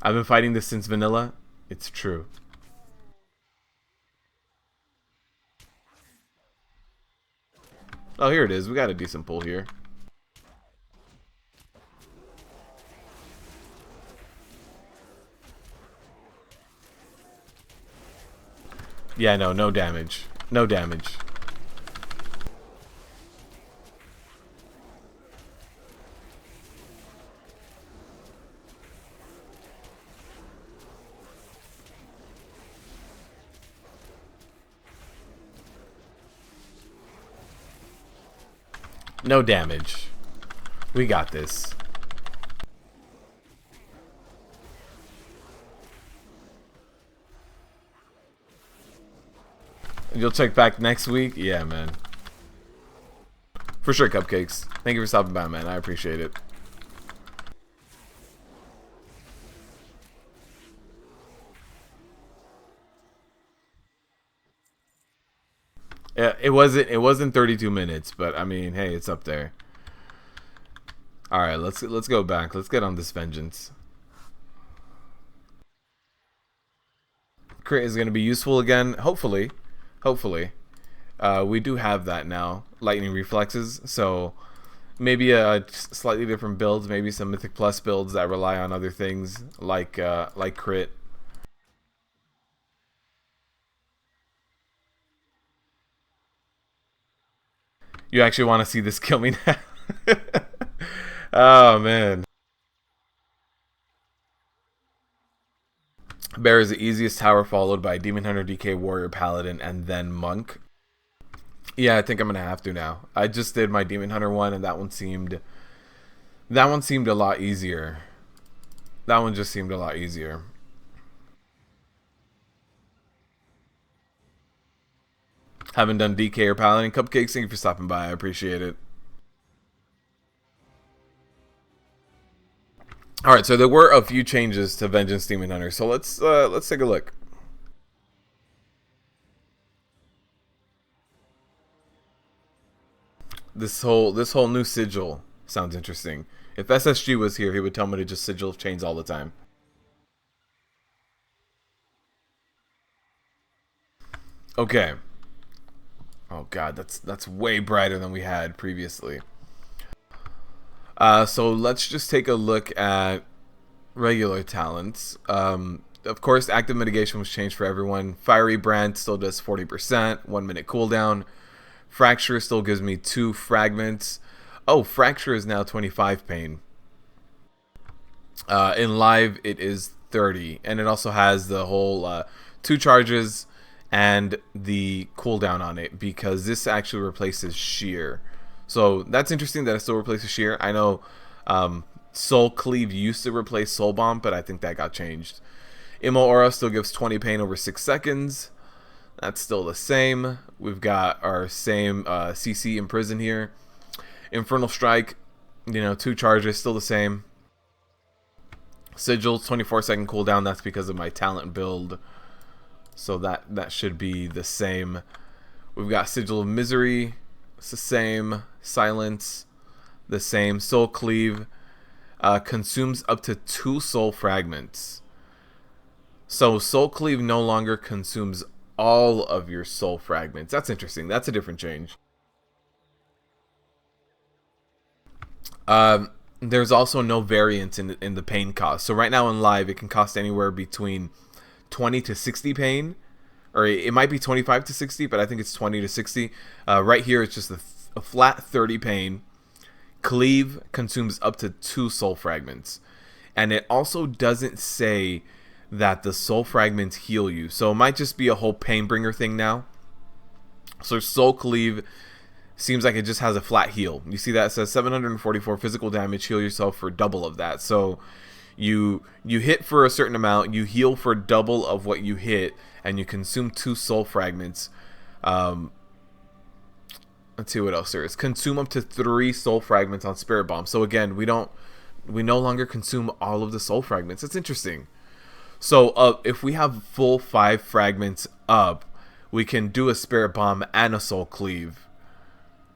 I've been fighting this since vanilla. It's true. Oh, here it is. We got a decent pull here. Yeah, no damage. No damage. No damage. We got this. You'll check back next week? Yeah, man. For sure, Cupcakes. Thank you for stopping by, man. I appreciate it. Yeah, it wasn't 32 minutes, but I mean, hey, it's up there. All right, let's go back. Let's get on this Vengeance. Crit is going to be useful again, hopefully. Hopefully. We do have that now, lightning reflexes, so maybe a slightly different builds, maybe some Mythic Plus builds that rely on other things like crit. You actually want to see this kill me now? Oh, man. Bear is the easiest tower, followed by Demon Hunter, DK, Warrior, Paladin, and then Monk. Yeah, I think I'm going to have to now. I just did my Demon Hunter one, and that one seemed a lot easier. That one just seemed a lot easier. Haven't done DK or Paladin. Cupcakes, thank you for stopping by. I appreciate it. Alright, so there were a few changes to Vengeance Demon Hunter. So let's take a look. This whole new sigil sounds interesting. If SSG was here, he would tell me to just sigil chains all the time. Okay. Oh god, that's way brighter than we had previously. So let's just take a look at regular talents. Of course, active mitigation was changed for everyone. Fiery Brand still does 40%, 1 minute cooldown. Fracture still gives me 2 fragments. Oh, Fracture is now 25 pain. In live, it is 30, and it also has the whole 2 charges and the cooldown on it, because this actually replaces Shear. So that's interesting that it still replaces Shear. I know Soul Cleave used to replace Soul Bomb, but I think that got changed. Immo Aura still gives 20 pain over 6 seconds. That's still the same. We've got our same CC Imprison here. Infernal Strike, 2 charges, still the same. Sigil, 24-second cooldown. That's because of my talent build. So that should be the same. We've got Sigil of Misery. It's the same. Silence, the same. Soul Cleave consumes up to 2 soul fragments. So Soul Cleave no longer consumes all of your soul fragments. That's interesting. That's a different change. There's also no variance in the pain cost. So right now in live, it can cost anywhere between 20 to 60 pain, or it might be 25 to 60, but I think it's 20 to 60. Right here, it's just a flat 30 pain. Cleave consumes up to 2 soul fragments, and it also doesn't say that the soul fragments heal you, so it might just be a whole Painbringer thing now. So Soul Cleave seems like it just has a flat heal. You see that it says 744 physical damage, heal yourself for double of that. So you hit for a certain amount, you heal for double of what you hit, and you consume 2 soul fragments. Let's see what else there is. Consume up to 3 soul fragments on Spirit Bomb. So again, we no longer consume all of the soul fragments. It's interesting. So if we have full 5 fragments up, we can do a Spirit Bomb and a Soul Cleave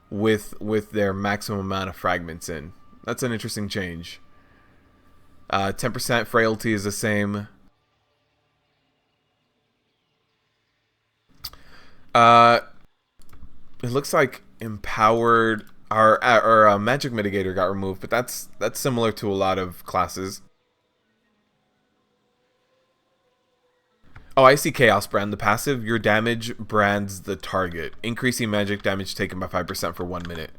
with their maximum amount of fragments in. That's an interesting change. 10% frailty is the same. It looks like empowered or magic mitigator got removed, but that's similar to a lot of classes. Oh, I see Chaos Brand. The passive, your damage brands the target, increasing magic damage taken by 5% for 1 minute.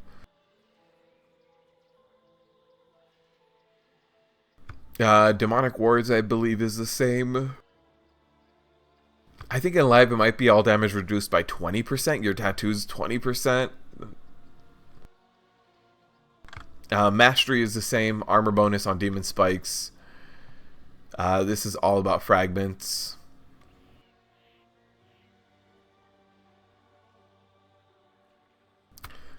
Demonic Wards, I believe, is the same. I think in live it might be all damage reduced by 20%. Your tattoos 20%. Mastery is the same. Armor bonus on demon spikes. This is all about fragments.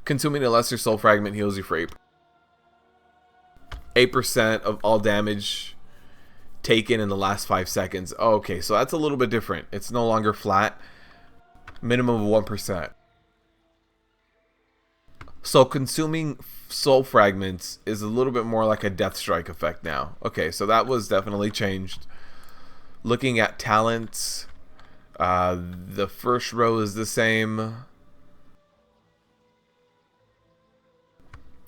Consuming a lesser soul fragment heals you for 8% of all damage taken in the last 5 seconds. Oh, okay, so that's a little bit different. It's no longer flat. Minimum of 1%. So consuming soul fragments is a little bit more like a death strike effect now. Okay, so that was definitely changed. Looking at talents, the first row is the same.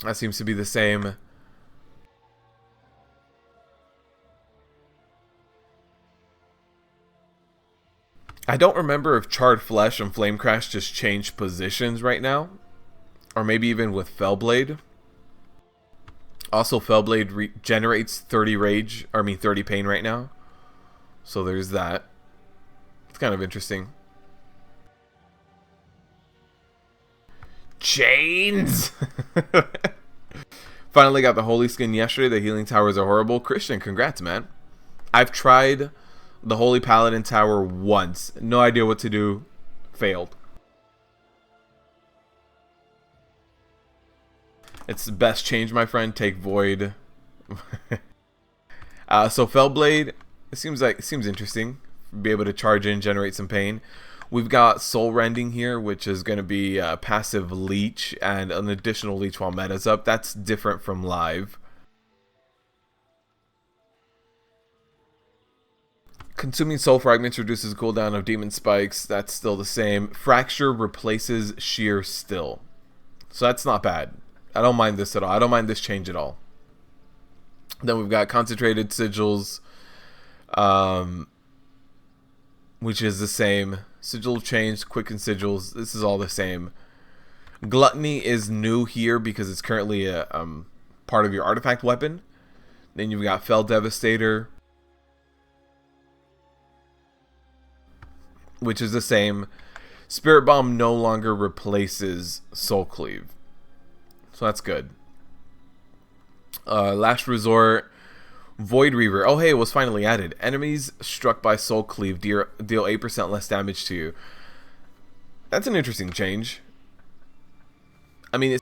That seems to be the same. I don't remember if Charred Flesh and Flame Crash just changed positions right now. Or maybe even with Fellblade. Also, Fellblade regenerates 30 rage, or 30 pain right now. So there's that. It's kind of interesting. Chains! Finally got the Holy Skin yesterday. The healing towers are horrible. Christian, congrats, man. I've tried the Holy Paladin Tower once. No idea what to do. Failed. It's the best change, my friend. Take Void. So Fellblade, it seems interesting. Be able to charge in, generate some pain. We've got Soul Rending here, which is going to be a passive leech and an additional leech while meta's up. That's different from live. Consuming soul fragments reduces cooldown of demon spikes. That's still the same. Fracture replaces sheer still. So that's not bad. I don't mind this at all. I don't mind this change at all. Then we've got concentrated sigils, which is the same. Sigil change, quicken sigils. This is all the same. Gluttony is new here because it's currently a part of your artifact weapon. Then you've got Fell Devastator, which is the same. Spirit Bomb no longer replaces Soul Cleave. So that's good. Last Resort, Void Reaver. Oh, hey, it was finally added. Enemies struck by Soul Cleave deal 8% less damage to you. That's an interesting change. I mean,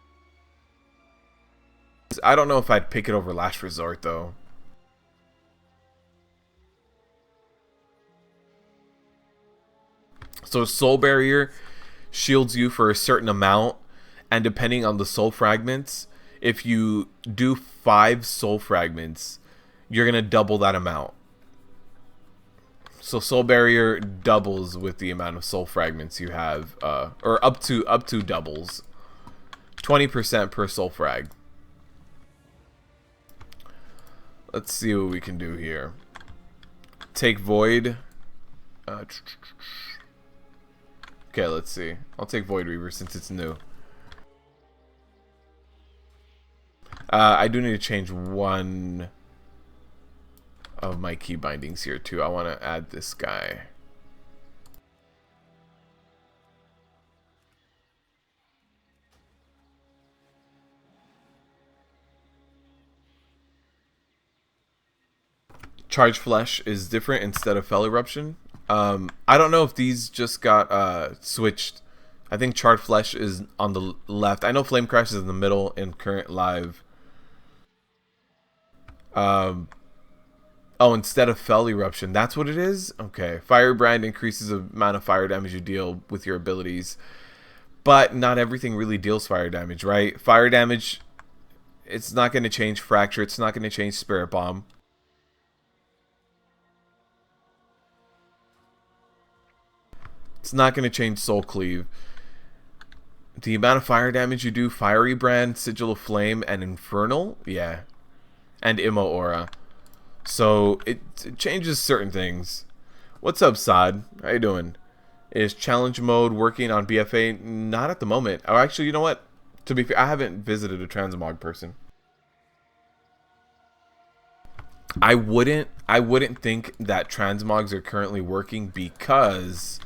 I don't know if I'd pick it over Last Resort, though. So Soul Barrier shields you for a certain amount, and depending on the soul fragments, if you do 5 soul fragments, you're gonna double that amount. So Soul Barrier doubles with the amount of soul fragments you have, or up to doubles. 20% per soul frag. Let's see what we can do here. Take Void. Okay, let's see. I'll take Void Reaver since it's new. I do need to change one of my key bindings here too. I want to add this guy. Charge Flesh is different instead of Fell Eruption. I don't know if these just got switched. I think Charred Flesh is on the left. I know Flame Crash is in the middle in current live. Oh, instead of Fell Eruption, that's what it is? Okay. Firebrand increases the amount of fire damage you deal with your abilities. But not everything really deals fire damage, right? Fire damage, it's not going to change Fracture. It's not going to change Spirit Bomb. It's not going to change Soul Cleave. The amount of fire damage you do, Fiery Brand, Sigil of Flame, and Infernal, yeah. And Immo Aura. So it changes certain things. What's up, Sod? How you doing? Is challenge mode working on BfA? Not at the moment. Oh, actually, you know what? To be fair, I haven't visited a transmog person. I wouldn't think that transmogs are currently working because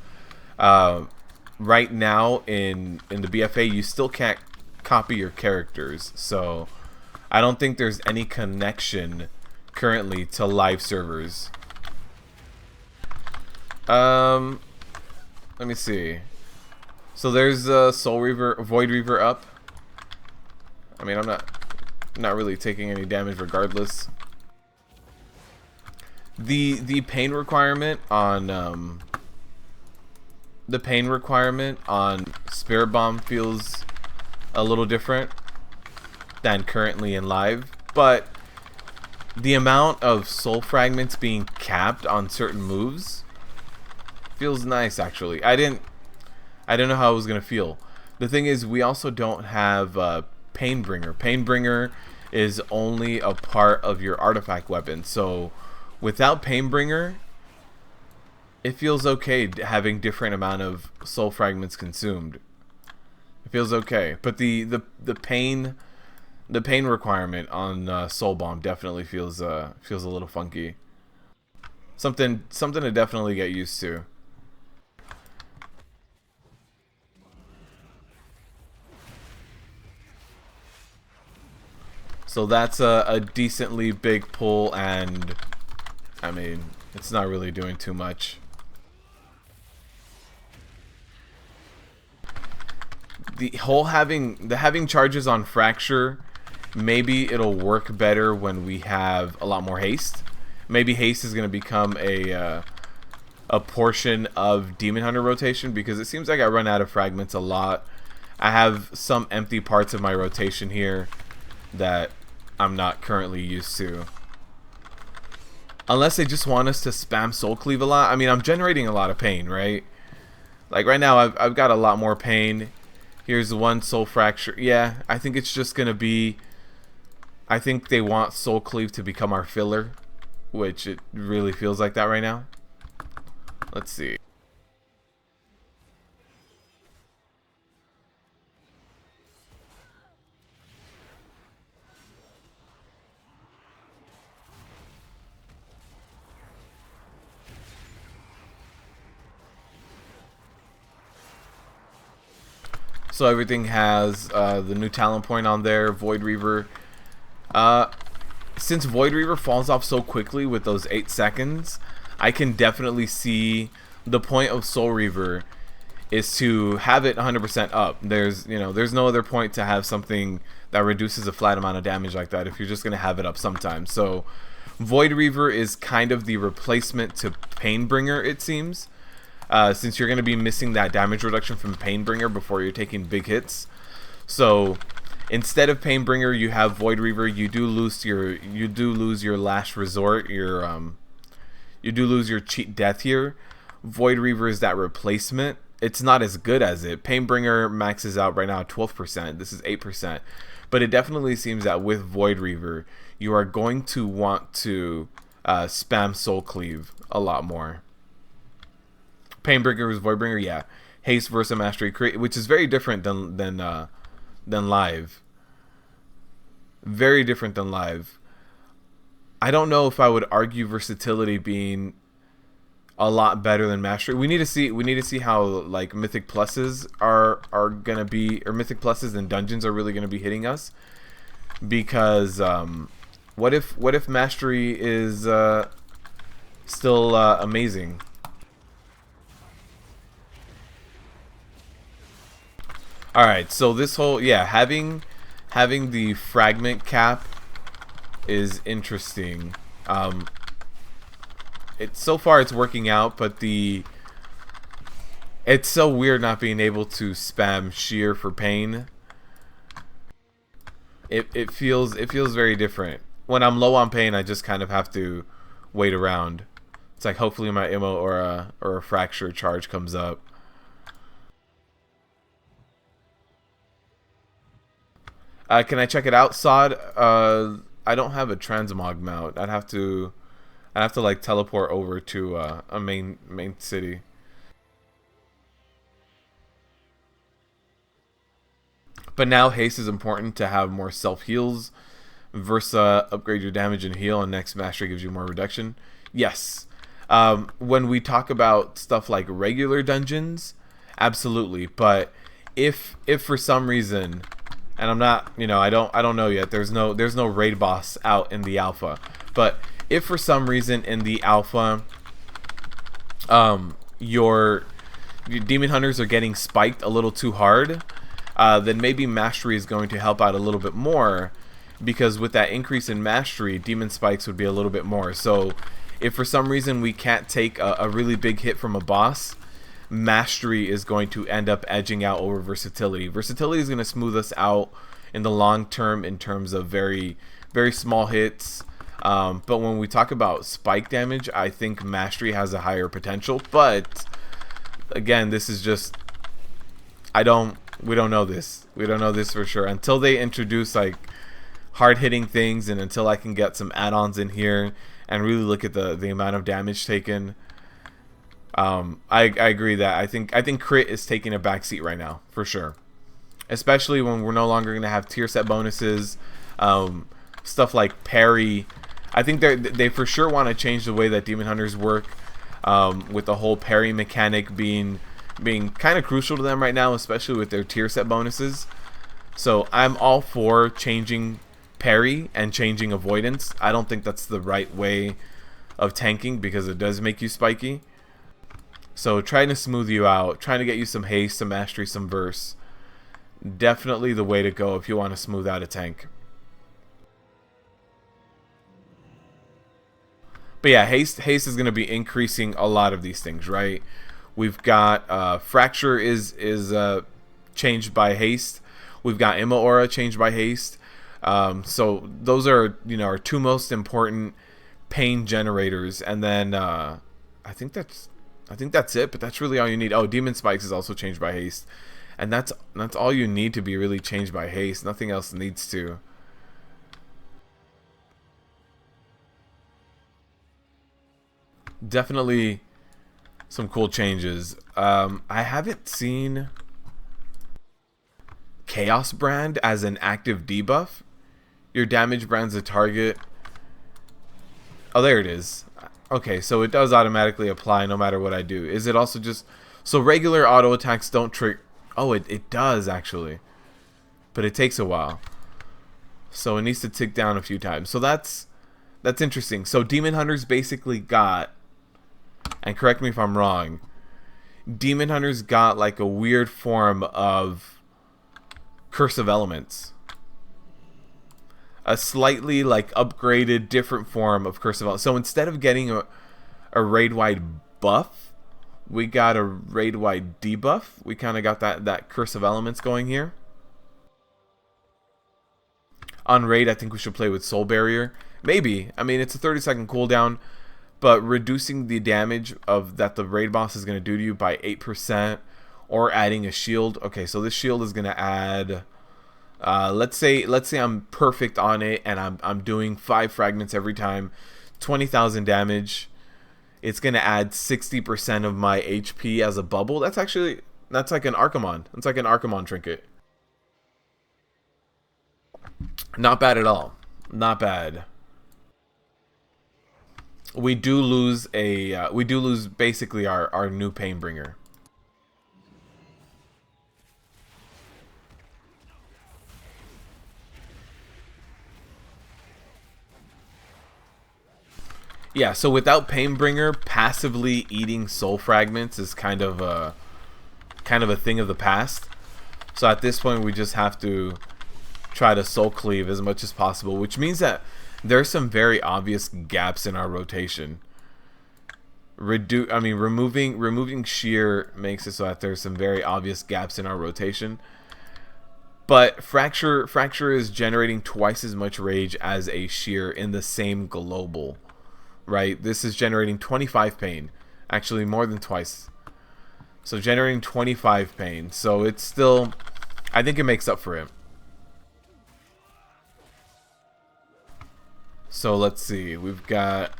right now in the BfA you still can't copy your characters. So I don't think there's any connection currently to live servers. Let me see. So there's Soul Reaver, Void Reaver up. I mean, I'm not really taking any damage regardless. The pain requirement on Spirit Bomb feels a little different than currently in live, but the amount of soul fragments being capped on certain moves feels nice, actually. I didn't know how it was gonna feel. The thing is, we also don't have Painbringer. Painbringer is only a part of your artifact weapon, so without Painbringer, it feels okay having different amount of soul fragments consumed. It feels okay, but the pain requirement on Soul Bomb definitely feels a little funky. Something to definitely get used to. So that's a decently big pull, and I mean, it's not really doing too much. The whole having charges on Fracture, maybe it'll work better when we have a lot more haste. Maybe haste is going to become a portion of Demon Hunter rotation, because it seems like I run out of fragments a lot. I have some empty parts of my rotation here that I'm not currently used to. Unless they just want us to spam Soul Cleave a lot. I mean, I'm generating a lot of pain, right? Like right now, I've got a lot more pain. Here's one Soul Fracture. Yeah, I think it's just going to be... I think they want Soul Cleave to become our filler, which it really feels like that right now. Let's see. So everything has the new talent point on there, Void Reaver. Since Void Reaver falls off so quickly with those 8 seconds, I can definitely see the point of Soul Reaver is to have it 100% up. There's no other point to have something that reduces a flat amount of damage like that if you're just gonna have it up sometimes. So Void Reaver is kind of the replacement to Painbringer, it seems. Since you're going to be missing that damage reduction from Painbringer before you're taking big hits. So instead of Painbringer, you have Void Reaver. You do lose your last resort. You do lose your cheat death here. Void Reaver is that replacement. It's not as good as it. Painbringer maxes out right now at 12%. This is 8%. But it definitely seems that with Void Reaver, you are going to want to spam Soul Cleave a lot more. Painbringer versus Voidbringer, yeah. Haste versus Mastery, which is very different than live. Very different than live. I don't know if I would argue versatility being a lot better than Mastery. We need to see how like Mythic Pluses are gonna be, or Mythic Pluses and dungeons are really gonna be hitting us. Because what if Mastery is still amazing? Alright, so this whole, yeah, having the fragment cap is interesting. so far it's working out, but it's so weird not being able to spam shear for pain. It feels very different. When I'm low on pain, I just kind of have to wait around. It's like hopefully my immo or a fracture charge comes up. Can I check it out, Sod? I don't have a transmog mount. I'd have to like teleport over to a main city. But now haste is important to have more self heals. Versa, upgrade your damage and heal, and next mastery gives you more reduction. Yes. When we talk about stuff like regular dungeons, absolutely. But if for some reason, and I'm not, I don't know yet. There's no raid boss out in the alpha. But if for some reason in the alpha, your demon hunters are getting spiked a little too hard, then maybe mastery is going to help out a little bit more, because with that increase in mastery, demon spikes would be a little bit more. So if for some reason we can't take a really big hit from a boss, mastery is going to end up edging out over versatility. Versatility is going to smooth us out in the long term in terms of very, very small hits. But when we talk about spike damage, I think mastery has a higher potential. But again, this is just, we don't know this. We don't know this for sure until they introduce like hard hitting things, and until I can get some add-ons in here and really look at the amount of damage taken. I agree that I think crit is taking a backseat right now for sure, especially when we're no longer going to have tier set bonuses, stuff like parry. I think they for sure want to change the way that demon hunters work, with the whole parry mechanic being kind of crucial to them right now, especially with their tier set bonuses. So I'm all for changing parry and changing avoidance. I don't think that's the right way of tanking, because it does make you spiky. So trying to smooth you out, trying to get you some haste, some mastery, some verse, definitely the way to go if you want to smooth out a tank. But yeah, haste is going to be increasing a lot of these things, right? We've got fracture is changed by haste. We've got Imma Aura changed by haste. So those are our two most important pain generators, and then I think that's it. But that's really all you need. Oh, Demon Spikes is also changed by haste, and that's all you need to be really changed by haste. Nothing else needs to. Definitely some cool changes. I haven't seen Chaos Brand as an active debuff. Your damage brands a target. Oh, there it is. Okay, so it does automatically apply no matter what I do. Is it also just... So regular auto attacks don't trigger... Oh, it does actually. But it takes a while. So it needs to tick down a few times. So that's interesting. So Demon Hunters basically got... And correct me if I'm wrong. Demon Hunters got like a weird form of Curse of Elements. A slightly like upgraded different form of Curse of Elements. So instead of getting a raid-wide buff, we got a raid-wide debuff. We kind of got that Curse of Elements going here. On raid, I think we should play with Soul Barrier. Maybe. I mean, it's a 30-second cooldown, but reducing the damage of that the raid boss is going to do to you by 8%, or adding a shield. Okay, so this shield is going to add... let's say I'm perfect on it and I'm doing 5 fragments every time, 20,000 damage. It's gonna add 60% of my HP as a bubble. That's like an Archimon. It's like an Archimon trinket. Not bad at all. Not bad. We do lose basically our new Painbringer. Yeah, so without Painbringer, passively eating soul fragments is kind of a thing of the past. So at this point, we just have to try to soul cleave as much as possible, which means that there's some very obvious gaps in our rotation. removing shear makes it so that there's some very obvious gaps in our rotation. But fracture is generating twice as much rage as a shear in the same global, right? This is generating 25 pain, actually more than twice. So generating 25 pain. So it's still, I think it makes up for it. So let's see. We've got,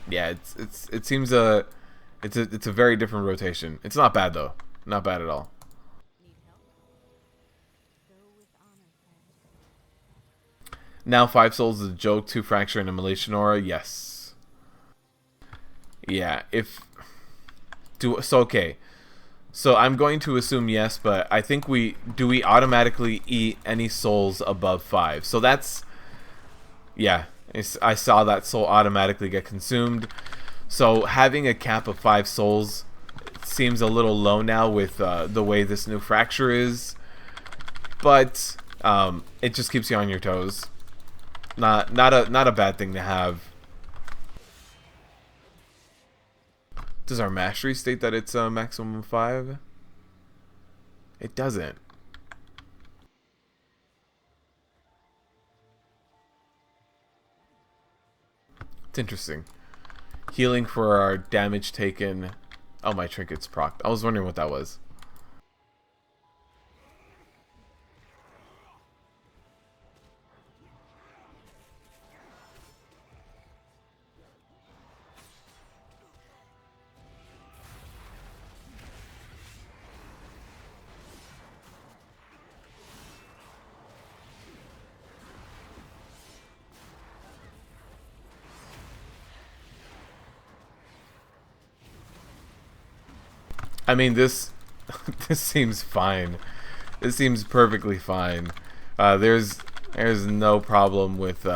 yeah, it seems it's a very different rotation. It's not bad though. Not bad at all. Now 5 souls is a joke, 2 fracture and immolation aura. Yes. Yeah, okay. So I'm going to assume yes, but I think we automatically eat any souls above 5. So that's, yeah, I saw that soul automatically get consumed. So having a cap of 5 souls seems a little low now with the way this new fracture is, but it just keeps you on your toes. Not a bad thing to have. Does our mastery state that it's a maximum of 5? It doesn't. It's interesting. Healing for our damage taken. Oh, my trinket's procced. I was wondering what that was. I mean, this seems fine. This seems perfectly fine. There's no problem with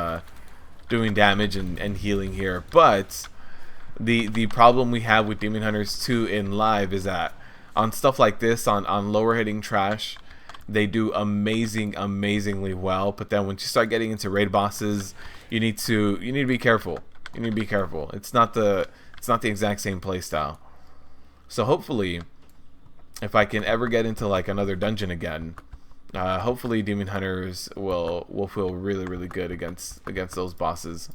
doing damage and healing here. But the problem we have with Demon Hunters 2 in live is that on stuff like this, on lower hitting trash, they do amazingly well. But then when you start getting into raid bosses, you need to be careful. You need to be careful. It's not the exact same playstyle. So hopefully, if I can ever get into like another dungeon again, hopefully Demon Hunters will feel really good against those bosses.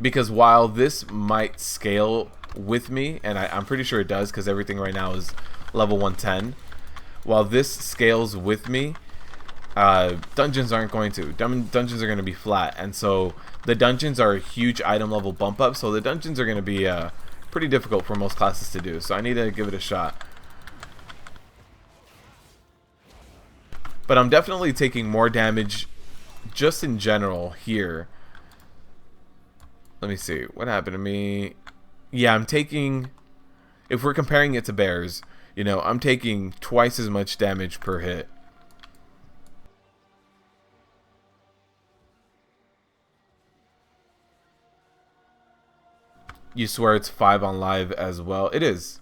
Because while this might scale with me, and I'm pretty sure it does because everything right now is level 110, while this scales with me, dungeons aren't going to. Dungeons are going to be flat, and so the dungeons are a huge item level bump up, so the dungeons are going to be pretty difficult for most classes to do, so I need to give it a shot. But I'm definitely taking more damage just in general here. Let me see, what happened to me? Yeah, I'm taking, if we're comparing it to bears, you know, I'm taking twice as much damage per hit. You swear it's 5 on live as well? It is.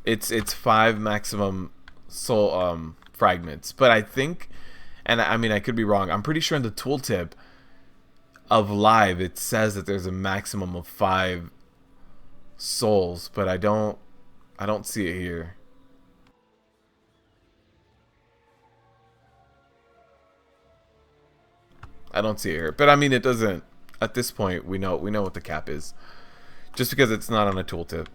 It's 5 maximum soul fragments. But I think, and I mean I could be wrong, I'm pretty sure in the tooltip of live it says that there's a maximum of 5 souls, but I don't see it here. I don't see it here. But I mean it doesn't, at this point we know what the cap is. Just because it's not on a tooltip.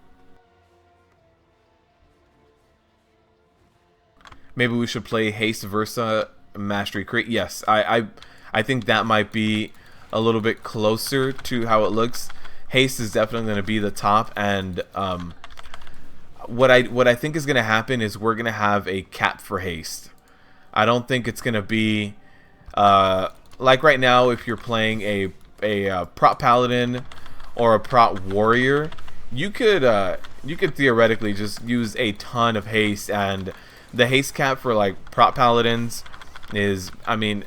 Maybe we should play Haste Versa Mastery Crate. Yes, I think that might be a little bit closer to how it looks. Haste is definitely going to be the top, and what I think is going to happen is we're going to have a cap for Haste. I don't think it's going to be like right now. If you're playing a prop paladin or a prot warrior, you could theoretically just use a ton of haste, and the haste cap for like prot paladins is, I mean,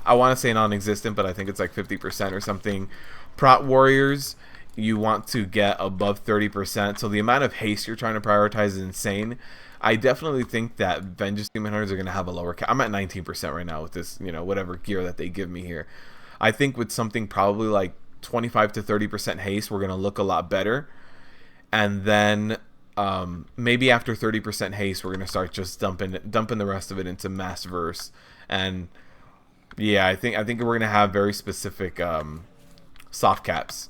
I want to say non-existent, but I think it's like 50% or something. Prot warriors, you want to get above 30%, so the amount of haste you're trying to prioritize is insane. I definitely think that Vengeance Demon Hunters are going to have a lower cap. I'm at 19% right now with this, you know, whatever gear that they give me here. I think with something probably like 25 to 30% haste, we're gonna look a lot better. And then maybe after 30% haste, we're gonna start just dumping the rest of it into mass verse. And yeah, I think we're gonna have very specific soft caps.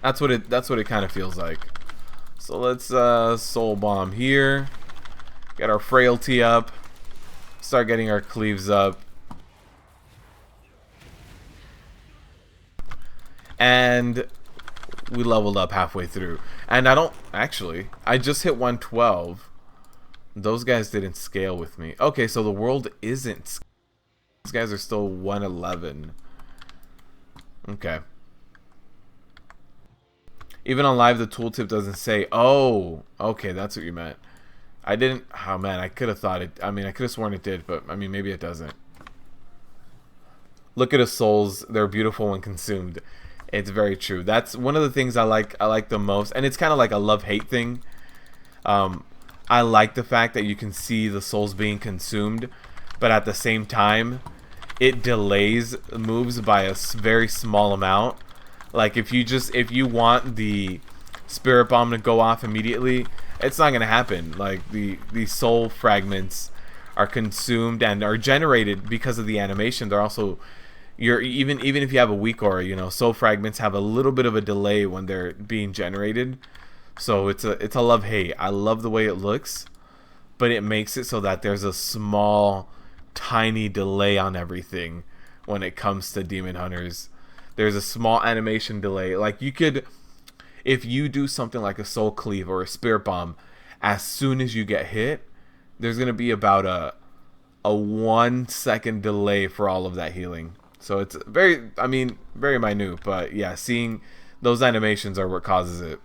That's what it kind of feels like. So let's soul bomb here. Get our frailty up. Start getting our cleaves up. And we leveled up halfway through. And I just hit 112. Those guys didn't scale with me. Okay, so the world isn't. These guys are still 111. Okay. Even on live, the tooltip doesn't say, oh, okay, that's what you meant. I didn't, oh man, I could have thought it, I mean, I could have sworn it did, but I mean, maybe it doesn't. Look at his souls, they're beautiful when consumed. It's very true. That's one of the things I like the most, and it's kind of like a love-hate thing. I like the fact that you can see the souls being consumed, but at the same time, it delays moves by a very small amount. Like if you want the spirit bomb to go off immediately, it's not gonna happen. Like the soul fragments are consumed and are generated because of the animation. They're also even if you have a weak aura, you know, soul fragments have a little bit of a delay when they're being generated. So it's a love-hate. I love the way it looks, but it makes it so that there's a small, tiny delay on everything when it comes to demon hunters. There's a small animation delay. Like you could, if you do something like a soul cleave or a spirit bomb, as soon as you get hit, there's gonna be about a 1 second delay for all of that healing. So it's very minute, but yeah, seeing those animations are what causes it.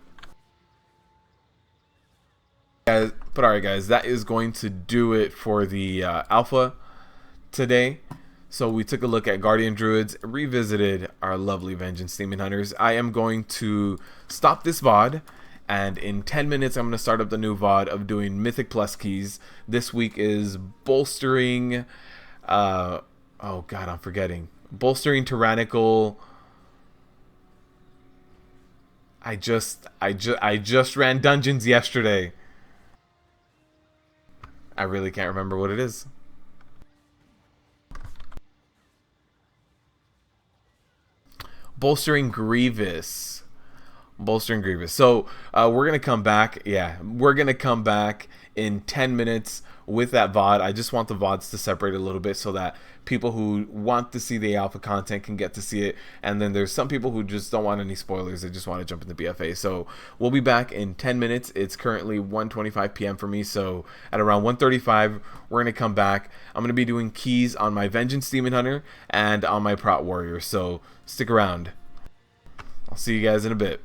But alright guys, that is going to do it for the alpha today. So we took a look at Guardian Druids, revisited our lovely Vengeance Demon Hunters. I am going to stop this VOD, and in 10 minutes I'm going to start up the new VOD of doing Mythic Plus keys. This week is bolstering, oh god, I'm forgetting. Bolstering Tyrannical. I just ran dungeons yesterday. I really can't remember what it is. Bolstering Grievous. So we're gonna come back. Yeah, we're gonna come back in 10 minutes with that VOD. I just want the VODs to separate a little bit so that people who want to see the alpha content can get to see it, and then there's some people who just don't want any spoilers. They just want to jump into BFA. So we'll be back in 10 minutes. It's currently 1:25 p.m. for me, so at around 1:35 we're gonna come back. I'm gonna be doing keys on my Vengeance Demon Hunter and on my Prot Warrior, so stick around. I'll see you guys in a bit.